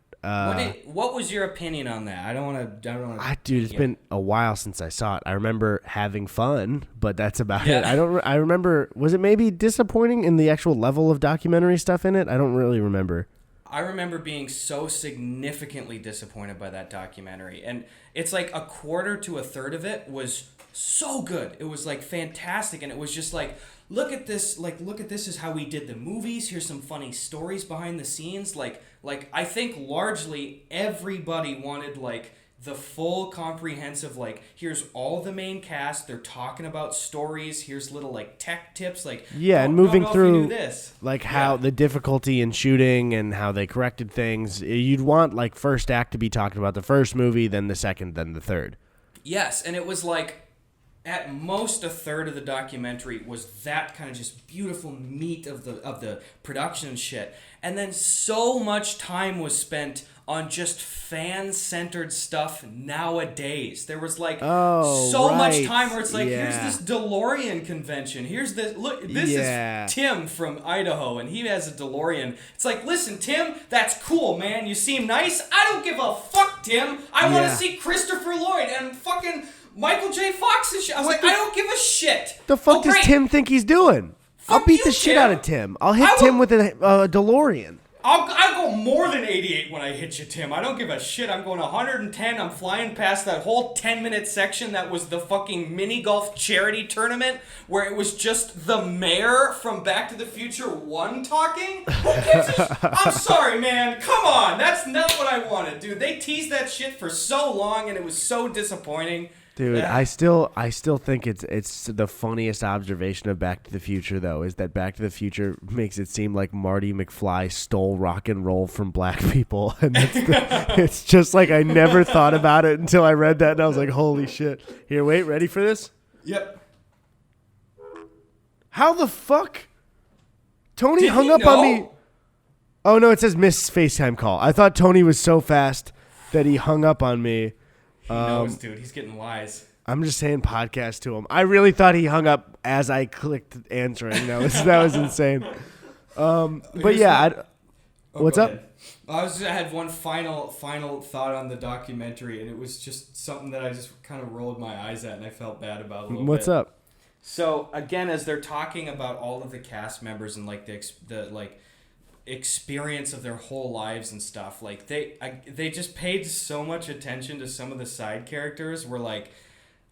What was your opinion on that? I don't want to. Dude, it's been a while since I saw it. I remember having fun, but that's about it. I remember. Was it maybe disappointing in the actual level of documentary stuff in it? I don't really remember. I remember being so significantly disappointed by that documentary. And it's like a quarter to a third of it was so good. It was like fantastic. And it was just like, look at this is how we did the movies. Here's some funny stories behind the scenes. Like I think largely everybody wanted like the full comprehensive, like, here's all the main cast, they're talking about stories, here's little like tech tips, like, and moving through this, like how the difficulty in shooting and how they corrected things. You'd want like first act to be talking about the first movie, then the second, then the third. Yes, and it was like at most a third of the documentary was that kind of just beautiful meat of the production and shit, and then so much time was spent on just fan-centered stuff nowadays. There was like much time where it's like, here's this DeLorean convention. Here's this, look, this is Tim from Idaho, and he has a DeLorean. It's like, listen, Tim, that's cool, man. You seem nice. I don't give a fuck, Tim. I want to see Christopher Lloyd and fucking Michael J. Fox and shit. I was like, I don't give a shit. The fuck does Tim think he's doing? I'll beat the shit out of Tim. I'll hit Tim with a DeLorean. I'll go more than 88 when I hit you, Tim. I don't give a shit. I'm going 110. I'm flying past that whole 10-minute section that was the fucking mini golf charity tournament where it was just the mayor from Back to the Future 1 talking. Who gives I'm sorry, man. Come on. That's not what I wanted, dude. They teased that shit for so long and it was so disappointing. Dude, I still think it's the funniest observation of Back to the Future, though, is that Back to the Future makes it seem like Marty McFly stole rock and roll from black people. And it's just like I never thought about it until I read that, and I was like, holy shit. Here, wait, ready for this? Yep. How the fuck? Tony hung up on me. Oh, no, it says missed FaceTime call. I thought Tony was so fast that he hung up on me. He knows, dude. He's getting wise. I'm just saying podcast to him. I really thought he hung up as I clicked answering. That was insane. But yeah, what's up? I had one final thought on the documentary, and it was just something that I just kind of rolled my eyes at, and I felt bad about a little bit. What's up? So again, as they're talking about all of the cast members and like the experience of their whole lives and stuff, like they just paid so much attention to some of the side characters where like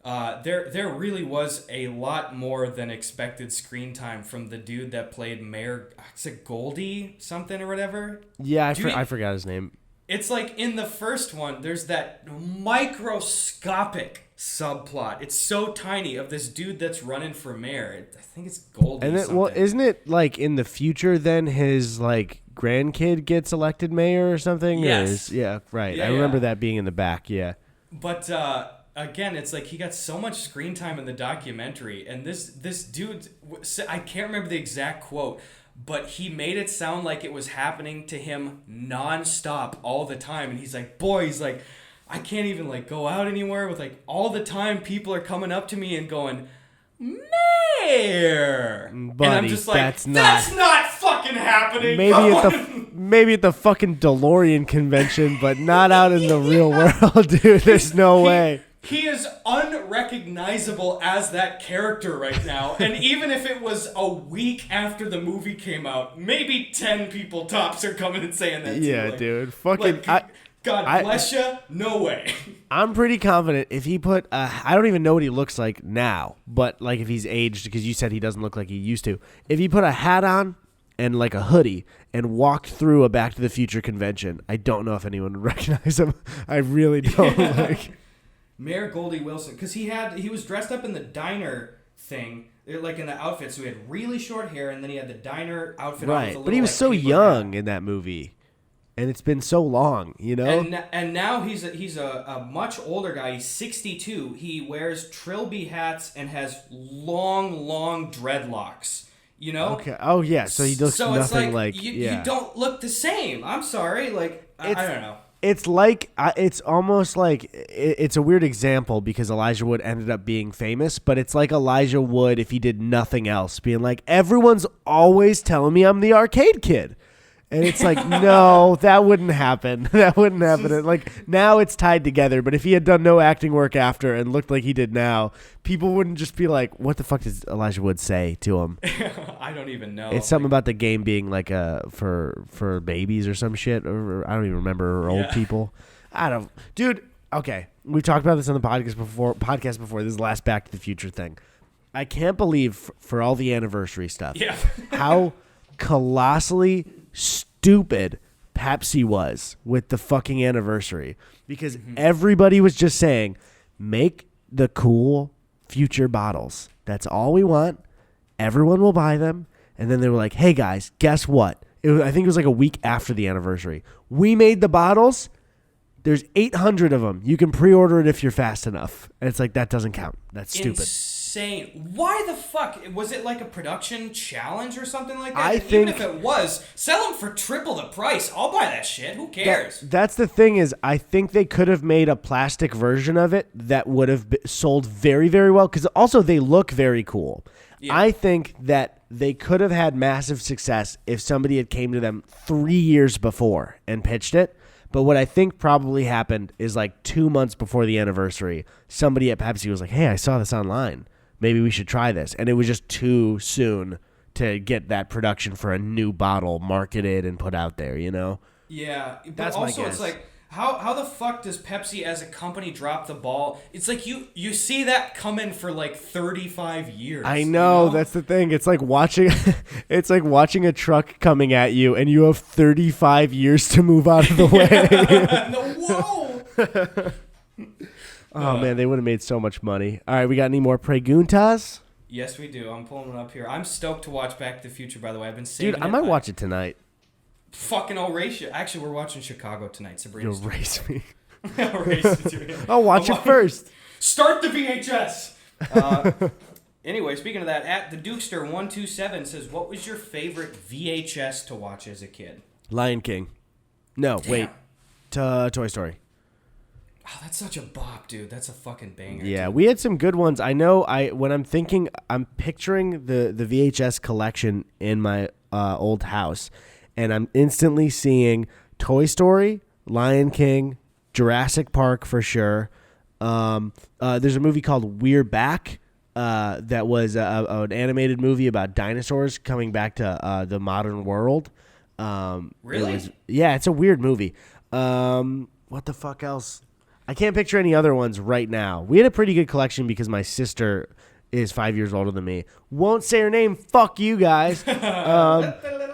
there really was a lot more than expected screen time from the dude that played Mayor, is it Goldie something or whatever? Yeah, I forgot his name. It's like in the first one there's that microscopic subplot, it's so tiny, of this dude that's running for mayor. I think it's Goldie. And isn't it like in the future then his like grandkid gets elected mayor or something? Yes. Yeah, right. I remember that being in the back. Yeah. But again, it's like he got so much screen time in the documentary, and this dude, I can't remember the exact quote, but he made it sound like it was happening to him nonstop all the time, and he's like, I can't even like go out anywhere with like all the time people are coming up to me and going, Mayor. Buddy, and I'm just like, that's not fucking happening. Maybe at the fucking DeLorean convention, but not out in the real world, dude. There's no way. He is unrecognizable as that character right now. And even if it was a week after the movie came out, maybe 10 people tops are coming and saying that. Yeah, like, dude. Fucking. God bless you. No way. I'm pretty confident if he put, I don't even know what he looks like now, but like if he's aged, because you said he doesn't look like he used to. If he put a hat on and like a hoodie and walked through a Back to the Future convention, I don't know if anyone would recognize him. I really don't. Like Mayor Goldie Wilson, because he was dressed up in the diner thing, like in the outfit, so he had really short hair, and then he had the diner outfit on. Right, but he was so young in that movie. And it's been so long, you know? And now he's a much older guy. He's 62. He wears trilby hats and has long dreadlocks, you know? Okay. Oh, yeah. So he looks nothing like... You don't look the same. I'm sorry. Like, I don't know. It's like... it's almost like... It's a weird example because Elijah Wood ended up being famous, but it's like Elijah Wood if he did nothing else, being like, everyone's always telling me I'm the arcade kid. And it's like, no, that wouldn't happen. That wouldn't happen. Like, now it's tied together. But if he had done no acting work after and looked like he did now, people wouldn't just be like, what the fuck does Elijah Wood say to him? I don't even know. It's something about the game being like for babies or some shit. Or I don't even remember. Or old people. I don't. Dude, okay. We've talked about this on the podcast before. This is the last Back to the Future thing. I can't believe for all the anniversary stuff. Yeah. How colossally stupid Pepsi was with the fucking anniversary, because everybody was just saying, make the cool future bottles. That's all we want. Everyone will buy them. And then they were like, hey guys, guess what? I think it was like a week after the anniversary. We made the bottles. There's 800 of them. You can pre-order it if you're fast enough. And it's like, that doesn't count. That's stupid. Insane. Why the fuck? Was it like a production challenge or something like that? I think, even if it was, sell them for triple the price. I'll buy that shit. Who cares? That's the thing is, I think they could have made a plastic version of it that would have sold very, very well. Because also they look very cool. Yeah. I think that they could have had massive success if somebody had came to them 3 years before and pitched it. But what I think probably happened is like 2 months before the anniversary, somebody at Pepsi was like, hey, I saw this online. Maybe we should try this. And it was just too soon to get that production for a new bottle marketed and put out there, Yeah, but That's my also guess. it's like, how the fuck does Pepsi as a company drop the ball? It's like you see that coming for like 35 years. I know, that's the thing. It's like watching a truck coming at you and you have 35 years to move out of the way. Whoa! Oh man, they would have made so much money. All right, we got any more preguntas? Yes, we do. I'm pulling it up here. I'm stoked to watch Back to the Future, by the way. I've been saving Dude, I might watch it tonight. Fucking I'll race you. Actually, we're watching Chicago tonight. Sabrina's You'll race me. I'll race you. I'll watch it first. Start the VHS. Anyway, speaking of that, at the Dukester127 says, what was your favorite VHS to watch as a kid? Lion King. No, wait. Toy Story. Oh, that's such a bop, dude. That's a fucking banger. Yeah, dude. we had some good ones. I know. When I'm picturing the VHS collection in my old house, and I'm instantly seeing Toy Story, Lion King, Jurassic Park for sure. There's a movie called We're Back that was an animated movie about dinosaurs coming back to the modern world. Really? It's a weird movie. What the fuck else? I can't picture any other ones right now. We had a pretty good collection because my sister is 5 years older than me. Won't say her name. Fuck you guys.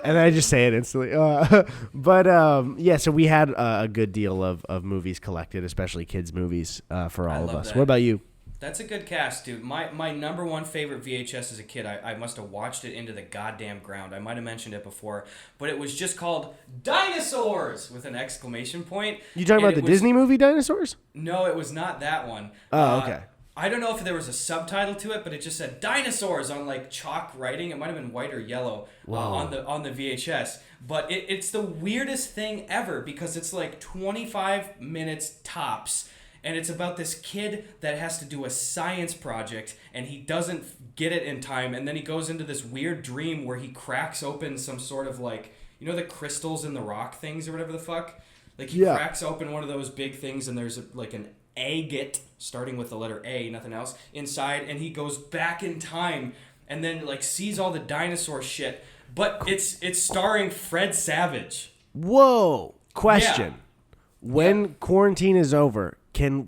And I just say it instantly. So we had a good deal of movies collected, especially kids' movies for all of us. That. What about you? That's a good cast, dude. My number one favorite VHS as a kid, I must have watched it into the goddamn ground. I might have mentioned it before, but it was just called Dinosaurs with an exclamation point. You talking about the Disney movie Dinosaurs? No, it was not that one. Oh, okay. I don't know if there was a subtitle to it, but it just said Dinosaurs on like chalk writing. It might have been white or yellow on the VHS. But it's the weirdest thing ever because it's like 25 minutes tops. And it's about this kid that has to do a science project, and he doesn't get it in time, and then he goes into this weird dream where he cracks open some sort of like, the crystals in the rock things or whatever the fuck? Like he cracks open one of those big things, and there's like an agate, starting with the letter A, nothing else, inside, and he goes back in time, and then like sees all the dinosaur shit, but it's starring Fred Savage. Whoa! Question. Yeah. When quarantine is over,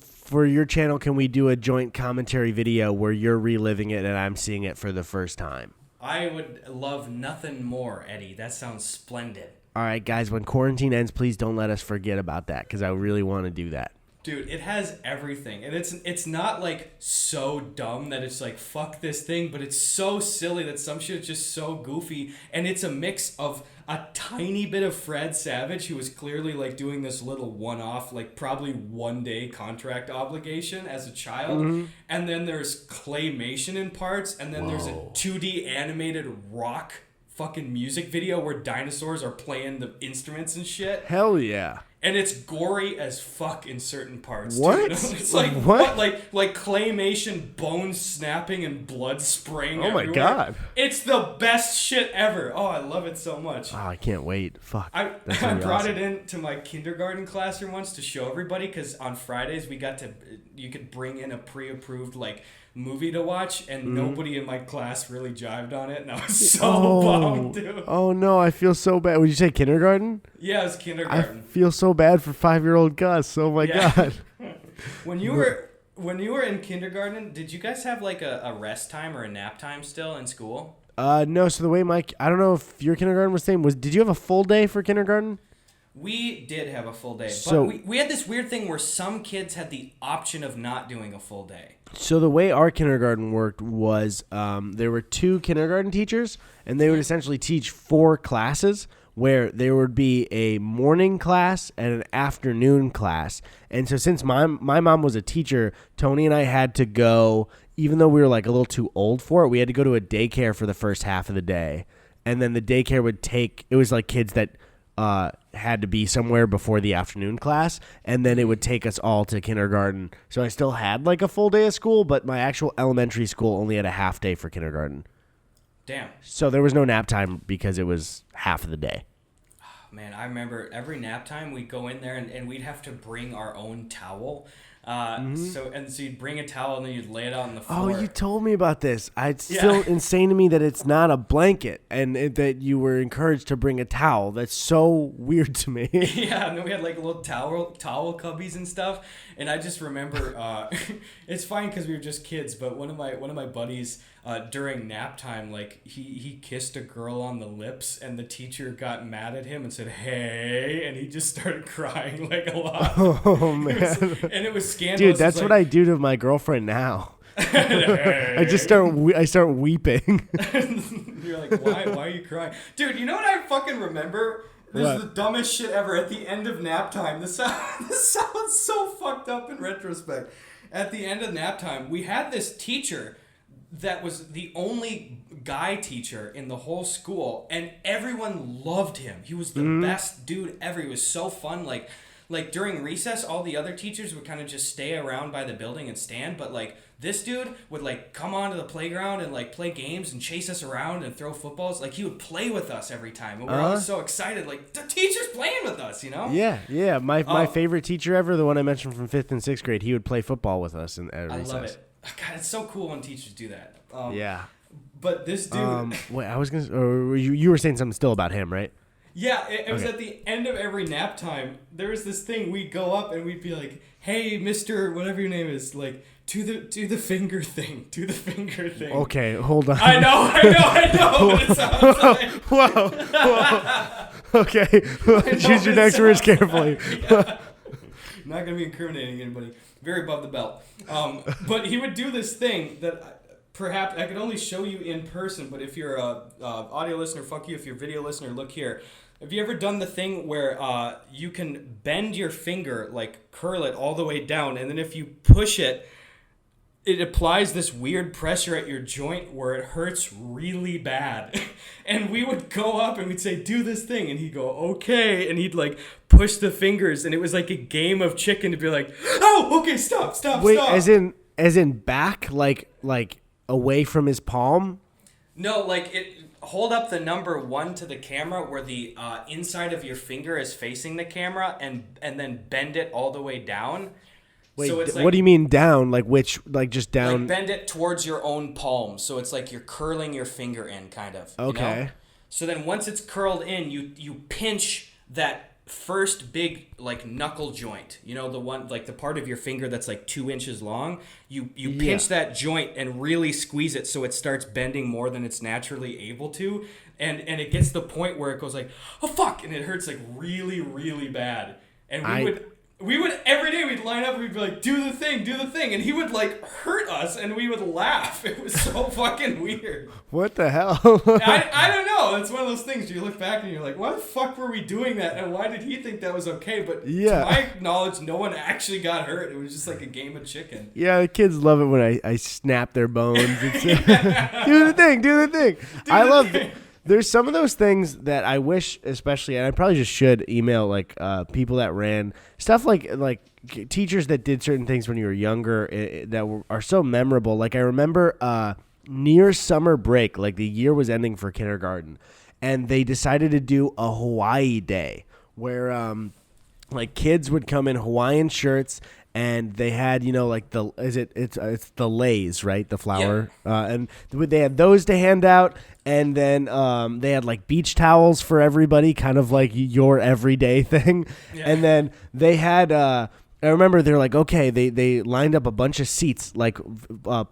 for your channel, can we do a joint commentary video where you're reliving it and I'm seeing it for the first time? I would love nothing more, Eddie. That sounds splendid. All right, guys, when quarantine ends, please don't let us forget about that because I really want to do that. Dude, it has everything. And it's not like so dumb that it's like, fuck this thing, but it's so silly that some shit is just so goofy. And it's a mix of a tiny bit of Fred Savage, who was clearly like doing this little one-off, like probably one-day contract obligation as a child. Mm-hmm. And then there's claymation in parts. And then there's a 2D animated rock fucking music video where dinosaurs are playing the instruments and shit. Hell yeah. And it's gory as fuck in certain parts. What? Dude. It's like what? Like claymation, bone snapping, and blood spraying. Oh my everywhere. God! It's the best shit ever. Oh, I love it so much. Oh, I can't wait. Fuck. I brought it into my kindergarten classroom once to show everybody because on Fridays you could bring in a pre-approved like movie to watch, and nobody in my class really jived on it, and I was so bummed, dude. Oh no, I feel so bad. Would you say kindergarten? Yeah, it was kindergarten. I feel so bad for 5-year-old Gus. Oh my God. When you were in kindergarten, did you guys have like a rest time or a nap time still in school? No. So the way I don't know if your kindergarten was the same. Did you have a full day for kindergarten? We did have a full day, So, but we had this weird thing where some kids had the option of not doing a full day. So the way our kindergarten worked was there were 2 kindergarten teachers, and they would essentially teach 4 classes where there would be a morning class and an afternoon class. And so since my mom was a teacher, Tony and I had to go, even though we were like a little too old for it, we had to go to a daycare for the first half of the day. And then the daycare it was like kids that had to be somewhere before the afternoon class, and then it would take us all to kindergarten. So I still had like a full day of school, but my actual elementary school only had a half day for kindergarten. Damn. So there was no nap time because it was half of the day. Man, I remember every nap time we'd go in there and we'd have to bring our own towel. So you'd bring a towel and then you'd lay it out on the floor. Oh, you told me about this. It's still insane to me that it's not a blanket and that you were encouraged to bring a towel. That's so weird to me. Yeah, and then we had like little towel cubbies and stuff. And I just remember, it's fine because we were just kids, but one of my buddies during nap time, like he kissed a girl on the lips, and the teacher got mad at him and said, "Hey," and he just started crying like a lot. Oh man! It was scandalous. Dude, that's what I do to my girlfriend now. I start weeping. You're like, why are you crying, dude? You know what I fucking remember? This is the dumbest shit ever. At the end of nap time, this sounds so fucked up in retrospect. At the end of nap time, we had this teacher that was the only guy teacher in the whole school, and everyone loved him. He was the best dude ever. He was so fun. Like during recess, all the other teachers would kind of just stay around by the building and stand, but like this dude would like come onto the playground and like play games and chase us around and throw footballs. Like he would play with us every time. And we're always so excited. Like the teacher's playing with us, you know? Yeah. My favorite teacher ever, the one I mentioned from 5th and 6th grade, he would play football with us at recess. I love it. God, it's so cool when teachers do that. Yeah. But this dude. Wait, I was gonna. Or you were saying something still about him, right? Yeah, it was at the end of every nap time. There was this thing. We'd go up and we'd be like, "Hey, Mister, whatever your name is, like, do the finger thing. Do the finger thing." Okay, hold on. I know. But it sounds like... Whoa. Okay, choose your next words carefully. Not gonna be incriminating anybody. Very above the belt. But he would do this thing that perhaps I could only show you in person. But if you're a audio listener, fuck you. If you're a video listener, look here. Have you ever done the thing where you can bend your finger, like curl it all the way down, and then if you push it, it applies this weird pressure at your joint where it hurts really bad. And we would go up and we'd say, "Do this thing," and he'd go, "Okay," and he'd like push the fingers, and it was like a game of chicken to be like, "Oh, okay, stop." Wait, as in back, like away from his palm? No, like it. Hold up the number 1 to the camera where the inside of your finger is facing the camera, and then bend it all the way down. Wait, so it's like, what do you mean down? Like which? Like just down? Like bend it towards your own palm, so it's like you're curling your finger in, kind of. Okay. You know? So then once it's curled in, you pinch that first big like knuckle joint. You know, the one like the part of your finger that's like 2 inches long. You pinch that joint and really squeeze it so it starts bending more than it's naturally able to, and it gets to the point where it goes like, "Oh fuck," and it hurts like really, really bad. And we would every day we'd line up and we'd be like, do the thing, and he would like hurt us and we would laugh. It was so fucking weird. What the hell? I don't know. It's one of those things you look back and you're like, why the fuck were we doing that, and why did he think that was okay? But to my knowledge, no one actually got hurt. It was just like a game of chicken. Yeah, the kids love it when I snap their bones. It's, do the thing. I love it. There's some of those things that I wish, especially, and I probably just should email like people that ran stuff like teachers that did certain things when you were younger that are so memorable. Like I remember near summer break, like the year was ending for kindergarten, and they decided to do a Hawaii day where like kids would come in Hawaiian shirts. And they had, you know, like it's the Lays, right? The flour. Yeah. And they had those to hand out. And then they had like beach towels for everybody, kind of like your everyday thing. Yeah. And then they had, I remember they're like, okay, they lined up a bunch of seats, like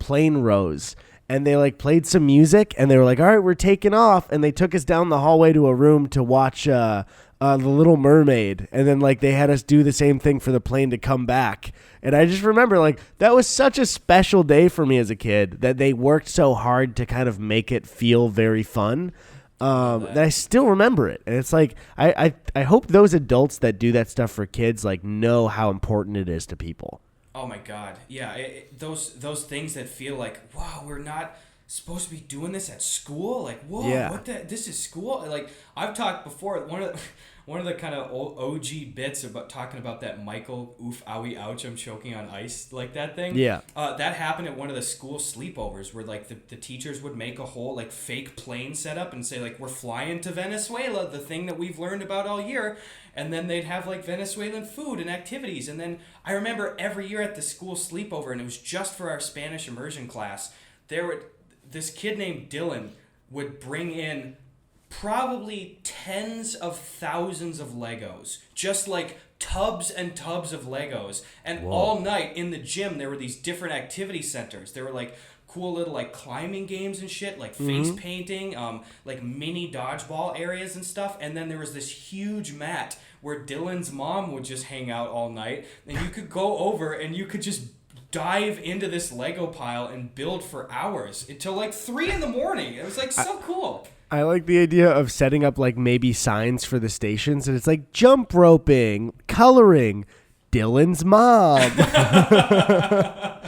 plane rows. And they like played some music and they were like, all right, we're taking off. And they took us down the hallway to a room to watch The Little Mermaid, and then like they had us do the same thing for the plane to come back. And I just remember like that was such a special day for me as a kid that they worked so hard to kind of make it feel very fun. That I still remember it, and it's like I hope those adults that do that stuff for kids like know how important it is to people. Oh my God, yeah, those things that feel like, wow, we're not supposed to be doing this at school, like, whoa, yeah. This is school. Like I've talked before, one one of the kind of OG bits about talking about that Michael oof owie ouch I'm choking on ice like that thing. Yeah. That happened at one of the school sleepovers where like the teachers would make a whole like fake plane setup and say like we're flying to Venezuela, the thing that we've learned about all year, and then they'd have like Venezuelan food and activities. And then I remember every year at the school sleepover, and it was just for our Spanish immersion class, this kid named Dylan would bring in probably tens of thousands of Legos, just like tubs and tubs of Legos. And all night in the gym, there were these different activity centers. There were like cool little like climbing games and shit, like face painting, like mini dodgeball areas and stuff. And then there was this huge mat where Dylan's mom would just hang out all night, and you could go over and you could just dive into this Lego pile and build for hours until like 3 a.m. It was like so cool. I like the idea of setting up like maybe signs for the stations, and it's like jump roping, coloring, Dylan's mom. I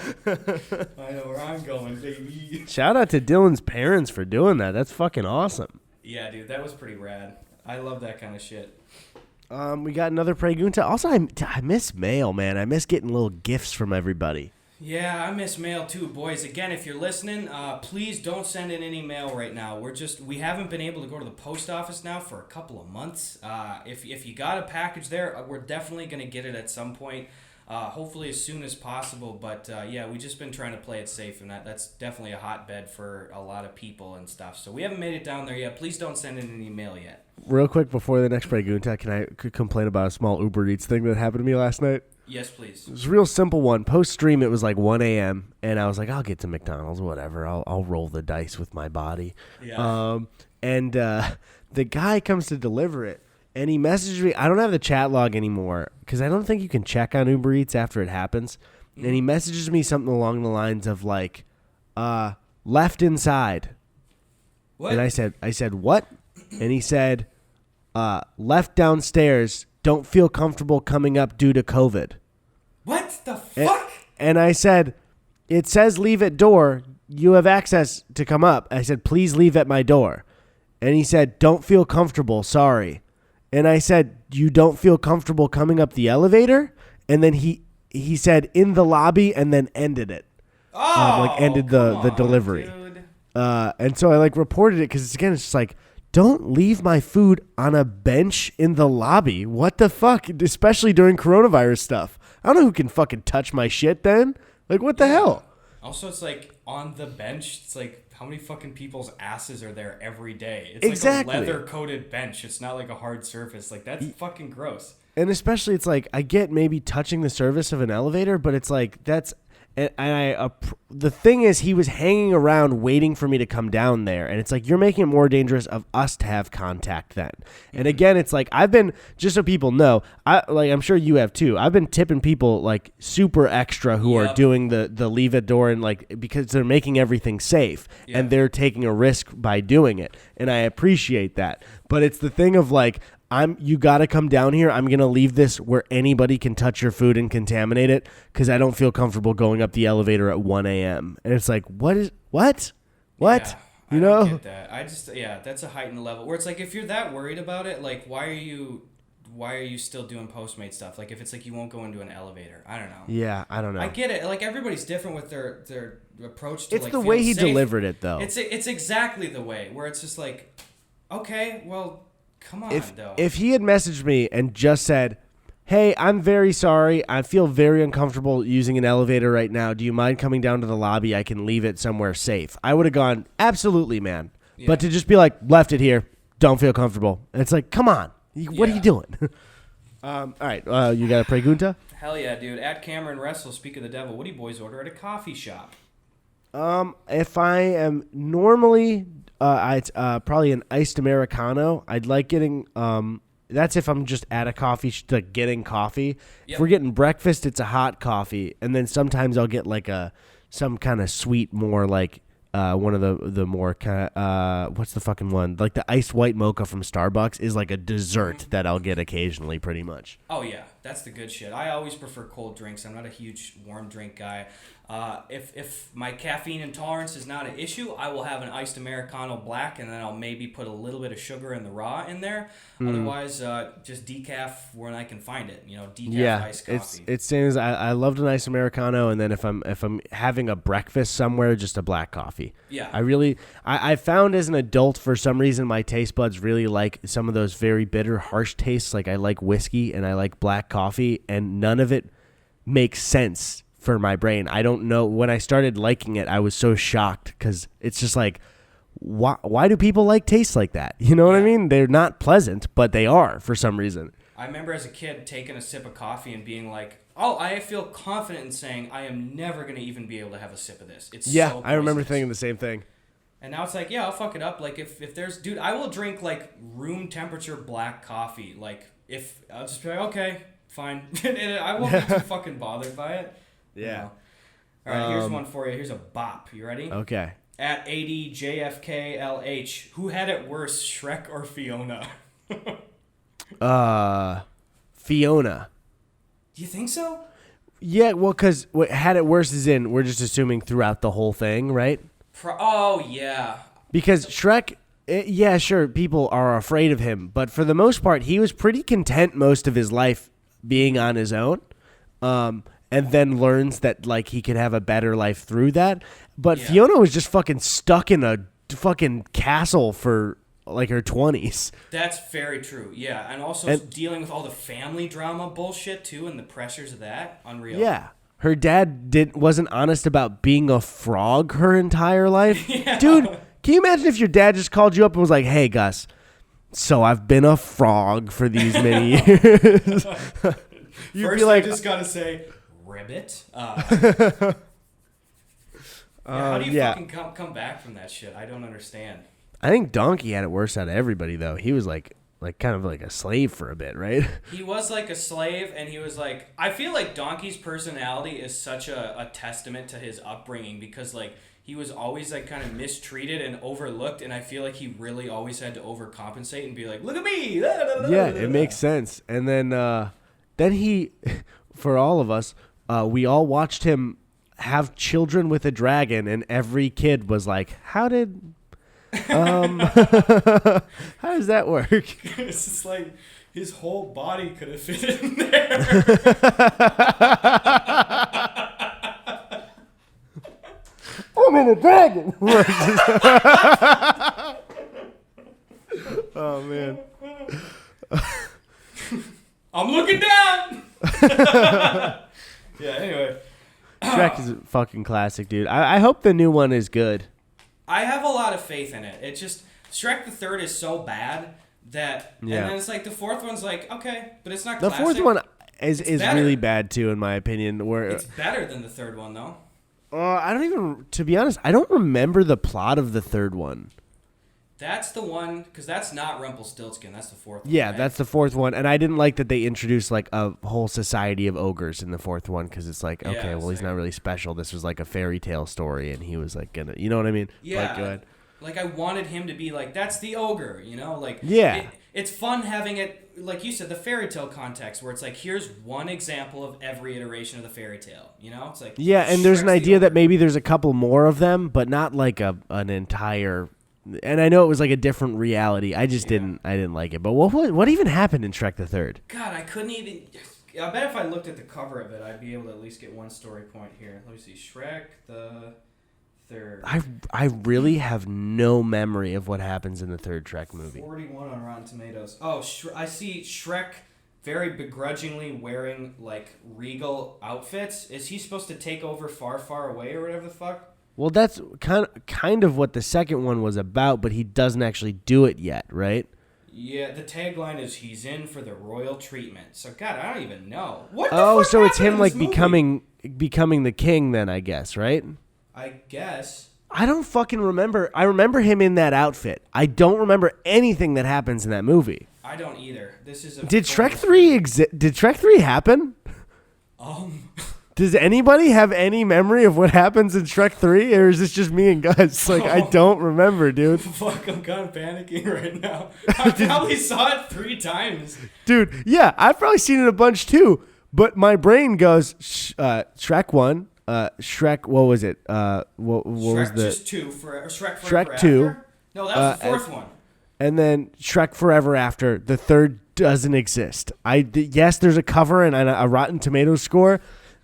know where I'm going, baby. Shout out to Dylan's parents for doing that. That's fucking awesome. Yeah, dude, that was pretty rad. I love that kind of shit. We got another Pregunta. Also, I miss mail, man. I miss getting little gifts from everybody. Yeah, I miss mail too, boys. Again, if you're listening, please don't send in any mail right now. We haven't been able to go to the post office now for a couple of months. If you got a package there, we're definitely going to get it at some point. Hopefully as soon as possible. But yeah, we've just been trying to play it safe, and that's definitely a hotbed for a lot of people and stuff. So we haven't made it down there yet. Please don't send in any mail yet. Real quick before the next Pregunta, can I complain about a small Uber Eats thing that happened to me last night? Yes, please. It was a real simple one. Post-stream, it was like 1 a.m., and I was like, I'll get to McDonald's, whatever. I'll roll the dice with my body. Yeah. And the guy comes to deliver it, and he messaged me. I don't have the chat log anymore because I don't think you can check on Uber Eats after it happens. Mm-hmm. And he messages me something along the lines of like, left inside. What? And I said, what? And he said, left downstairs, don't feel comfortable coming up due to COVID. What the fuck? And I said, it says leave at door. You have access to come up. I said, please leave at my door. And he said, don't feel comfortable. Sorry. And I said, you don't feel comfortable coming up the elevator? And then he said, in the lobby, and then ended it. Ended the delivery. Dude. And so I like reported it because it's just like, don't leave my food on a bench in the lobby. What the fuck? Especially during coronavirus stuff. I don't know who can fucking touch my shit then. Like, what the hell? Also, it's like on the bench, it's like how many fucking people's asses are there every day? It's Exactly. like a leather-coated bench. It's not like a hard surface. Like, that's fucking gross. And especially, it's like, I get maybe touching the surface of an elevator, but it's like, that's... And the thing is, he was hanging around waiting for me to come down there. And it's like, you're making it more dangerous of us to have contact then. And again, it's like, I've been, just so people know, I'm sure you have too. I've been tipping people like super extra who are doing the leave at door and like, because they're making everything safe and they're taking a risk by doing it. And I appreciate that. But it's the thing of like, you got to come down here. I'm going to leave this where anybody can touch your food and contaminate it because I don't feel comfortable going up the elevator at 1 a.m. And it's like, what? Yeah, you know? I don't get that. That's a heightened level where it's like, if you're that worried about it, like, why are you still doing Postmate stuff? Like, if it's like you won't go into an elevator, I don't know. Yeah, I don't know. I get it. Like, everybody's different with their approach to it's like, the way he safe. delivered it, though. It's exactly the way where it's just like, okay, well, come on, though. If he had messaged me and just said, hey, I'm very sorry. I feel very uncomfortable using an elevator right now. Do you mind coming down to the lobby? I can leave it somewhere safe. I would have gone, absolutely, man. Yeah. But to just be like, left it here, don't feel comfortable. And it's like, come on. What are you doing? All right. You got a Pregunta? Hell yeah, dude. At Cameron Wrestle, speak of the devil, what do you boys order at a coffee shop? If I am normally... it's probably an iced Americano. I'd like getting, that's if I'm just at a coffee, like getting coffee. Yep. If we're getting breakfast, it's a hot coffee. And then sometimes I'll get like some kind of sweet, more like, one of the more kind of, what's the fucking one? Like the iced white mocha from Starbucks is like a dessert that I'll get occasionally pretty much. Oh yeah. that's the good shit. I always prefer cold drinks. I'm not a huge warm drink guy. If my caffeine intolerance is not an issue, I will have an iced Americano black, and then I'll maybe put a little bit of sugar in the raw in there. Otherwise, just decaf when I can find it. Decaf iced coffee. It seems I loved an iced Americano, and then if I'm having a breakfast somewhere, just a black coffee. Yeah. I found as an adult, for some reason, my taste buds really like some of those very bitter, harsh tastes. Like I like whiskey and I like black coffee, and none of it makes sense for my brain. I don't know. When I started liking it, I was so shocked because it's just like, why do people like tastes like that? You know what I mean? They're not pleasant, but they are for some reason. I remember as a kid taking a sip of coffee and being like, oh, I feel confident in saying I am never going to even be able to have a sip of this. It's so poisonous. I remember thinking the same thing. And now it's like, yeah, I'll fuck it up. Like if there's, dude, I will drink like room temperature black coffee. Like if I'll just be like, okay, fine. And I won't be too fucking bothered by it. Yeah. All right, here's one for you. Here's a bop. You ready? Okay. At 80 JFKLH, who had it worse, Shrek or Fiona? Fiona. Do you think so? Yeah, well, because what had it worse is in, we're just assuming throughout the whole thing, right? Oh, yeah. Because Shrek, yeah, sure, people are afraid of him, but for the most part, he was pretty content most of his life being on his own. And then learns that like he could have a better life through that. But Fiona was just fucking stuck in a fucking castle for like her 20s. That's very true. Yeah, and also dealing with all the family drama bullshit too, and the pressures of that. Unreal. Yeah, her dad wasn't honest about being a frog her entire life. Yeah. Dude, can you imagine if your dad just called you up and was like, "Hey, Gus, so I've been a frog for these many years." You'd First, be like, I just gotta say. Ribbit. How do you fucking come back from that shit? I don't understand. I think Donkey had it worse out of everybody, though. He was like kind of like a slave for a bit, right? He was like a slave, and he was like... I feel like Donkey's personality is such a testament to his upbringing, because like he was always like kind of mistreated and overlooked, and I feel like he really always had to overcompensate and be like, look at me! Yeah, it makes sense. And then he, for all of us... we all watched him have children with a dragon, and every kid was like, how does that work? It's just like his whole body could have fit in there. I'm in a dragon. Oh, man. I'm looking down. Yeah, anyway. Shrek is a fucking classic, dude. I hope the new one is good. I have a lot of faith in it. It just... Shrek the Third is so bad that... Yeah. And then it's like the fourth one's like, okay, but it's not classic. The fourth one is really bad, too, in my opinion. It's better than the third one, though. I don't even... To be honest, I don't remember the plot of the third one. That's the one, because that's not Rumpelstiltskin. That's the fourth one. Yeah, right? That's the fourth one. And I didn't like that they introduced like a whole society of ogres in the fourth one, because it's like, okay, well, he's not really special. This was like a fairy tale story, and he was like gonna, you know what I mean? Yeah. Like, go ahead. Like I wanted him to be like, that's the ogre, you know? Like, yeah. It's fun having it, like you said, the fairy tale context, where it's like, here's one example of every iteration of the fairy tale, you know? It's like, yeah, and there's an idea that maybe there's a couple more of them, but not like an entire... And I know it was like a different reality. I just didn't like it. But what even happened in Shrek the Third? God, I couldn't even... I bet if I looked at the cover of it, I'd be able to at least get one story point here. Let me see. Shrek the Third. I really have no memory of what happens in the third Shrek movie. 41 on Rotten Tomatoes. Oh, I see Shrek very begrudgingly wearing like regal outfits. Is he supposed to take over Far, Far Away or whatever the fuck? Well, that's kind of what the second one was about, but he doesn't actually do it yet, right? Yeah, the tagline is he's in for the royal treatment. So, God, I don't even know. What the fuck so it's him like movie? becoming the king then, I guess, right? I guess. I don't fucking remember. I remember him in that outfit. I don't remember anything that happens in that movie. I don't either. This is Did Shrek 3 Did Shrek 3 happen? Does anybody have any memory of what happens in Shrek 3? Or is this just me and Gus? Like, I don't remember, dude. Fuck, I'm kind of panicking right now. I probably saw it 3 times. Dude, yeah, I've probably seen it a bunch too. But my brain goes, Shrek 1, Shrek, what was it? What was the... just 2. Shrek Shrek 2. No, that was the 4th one. And then Shrek Forever After. The 3rd doesn't exist. Yes, there's a cover and a Rotten Tomatoes score.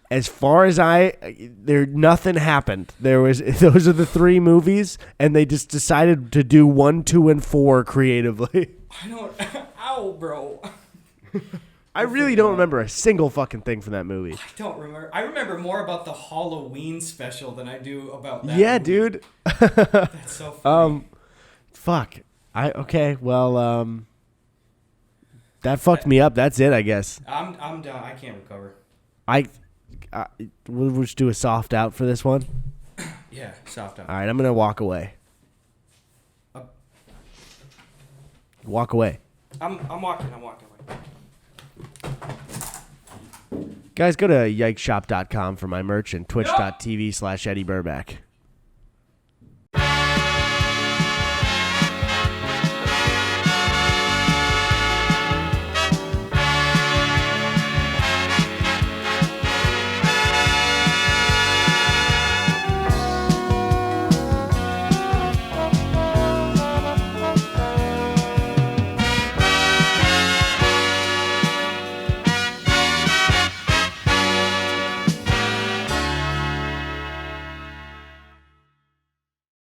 As far as nothing happened. Those are the 3 movies, and they just decided to do 1, 2, and 4 creatively. Ow, bro. I really don't remember a single fucking thing from that movie. I don't remember. I remember more about the Halloween special than I do about that. Yeah, movie. Dude. That's so funny. Fuck. That fucked me up. That's it, I guess. I'm done. I can't recover. We'll just do a soft out for this one. Yeah, soft out. All right, I'm gonna walk away. Walk away. I'm walking away. Guys, go to yikeshop.com for my merch and twitch.tv/Eddie Burback.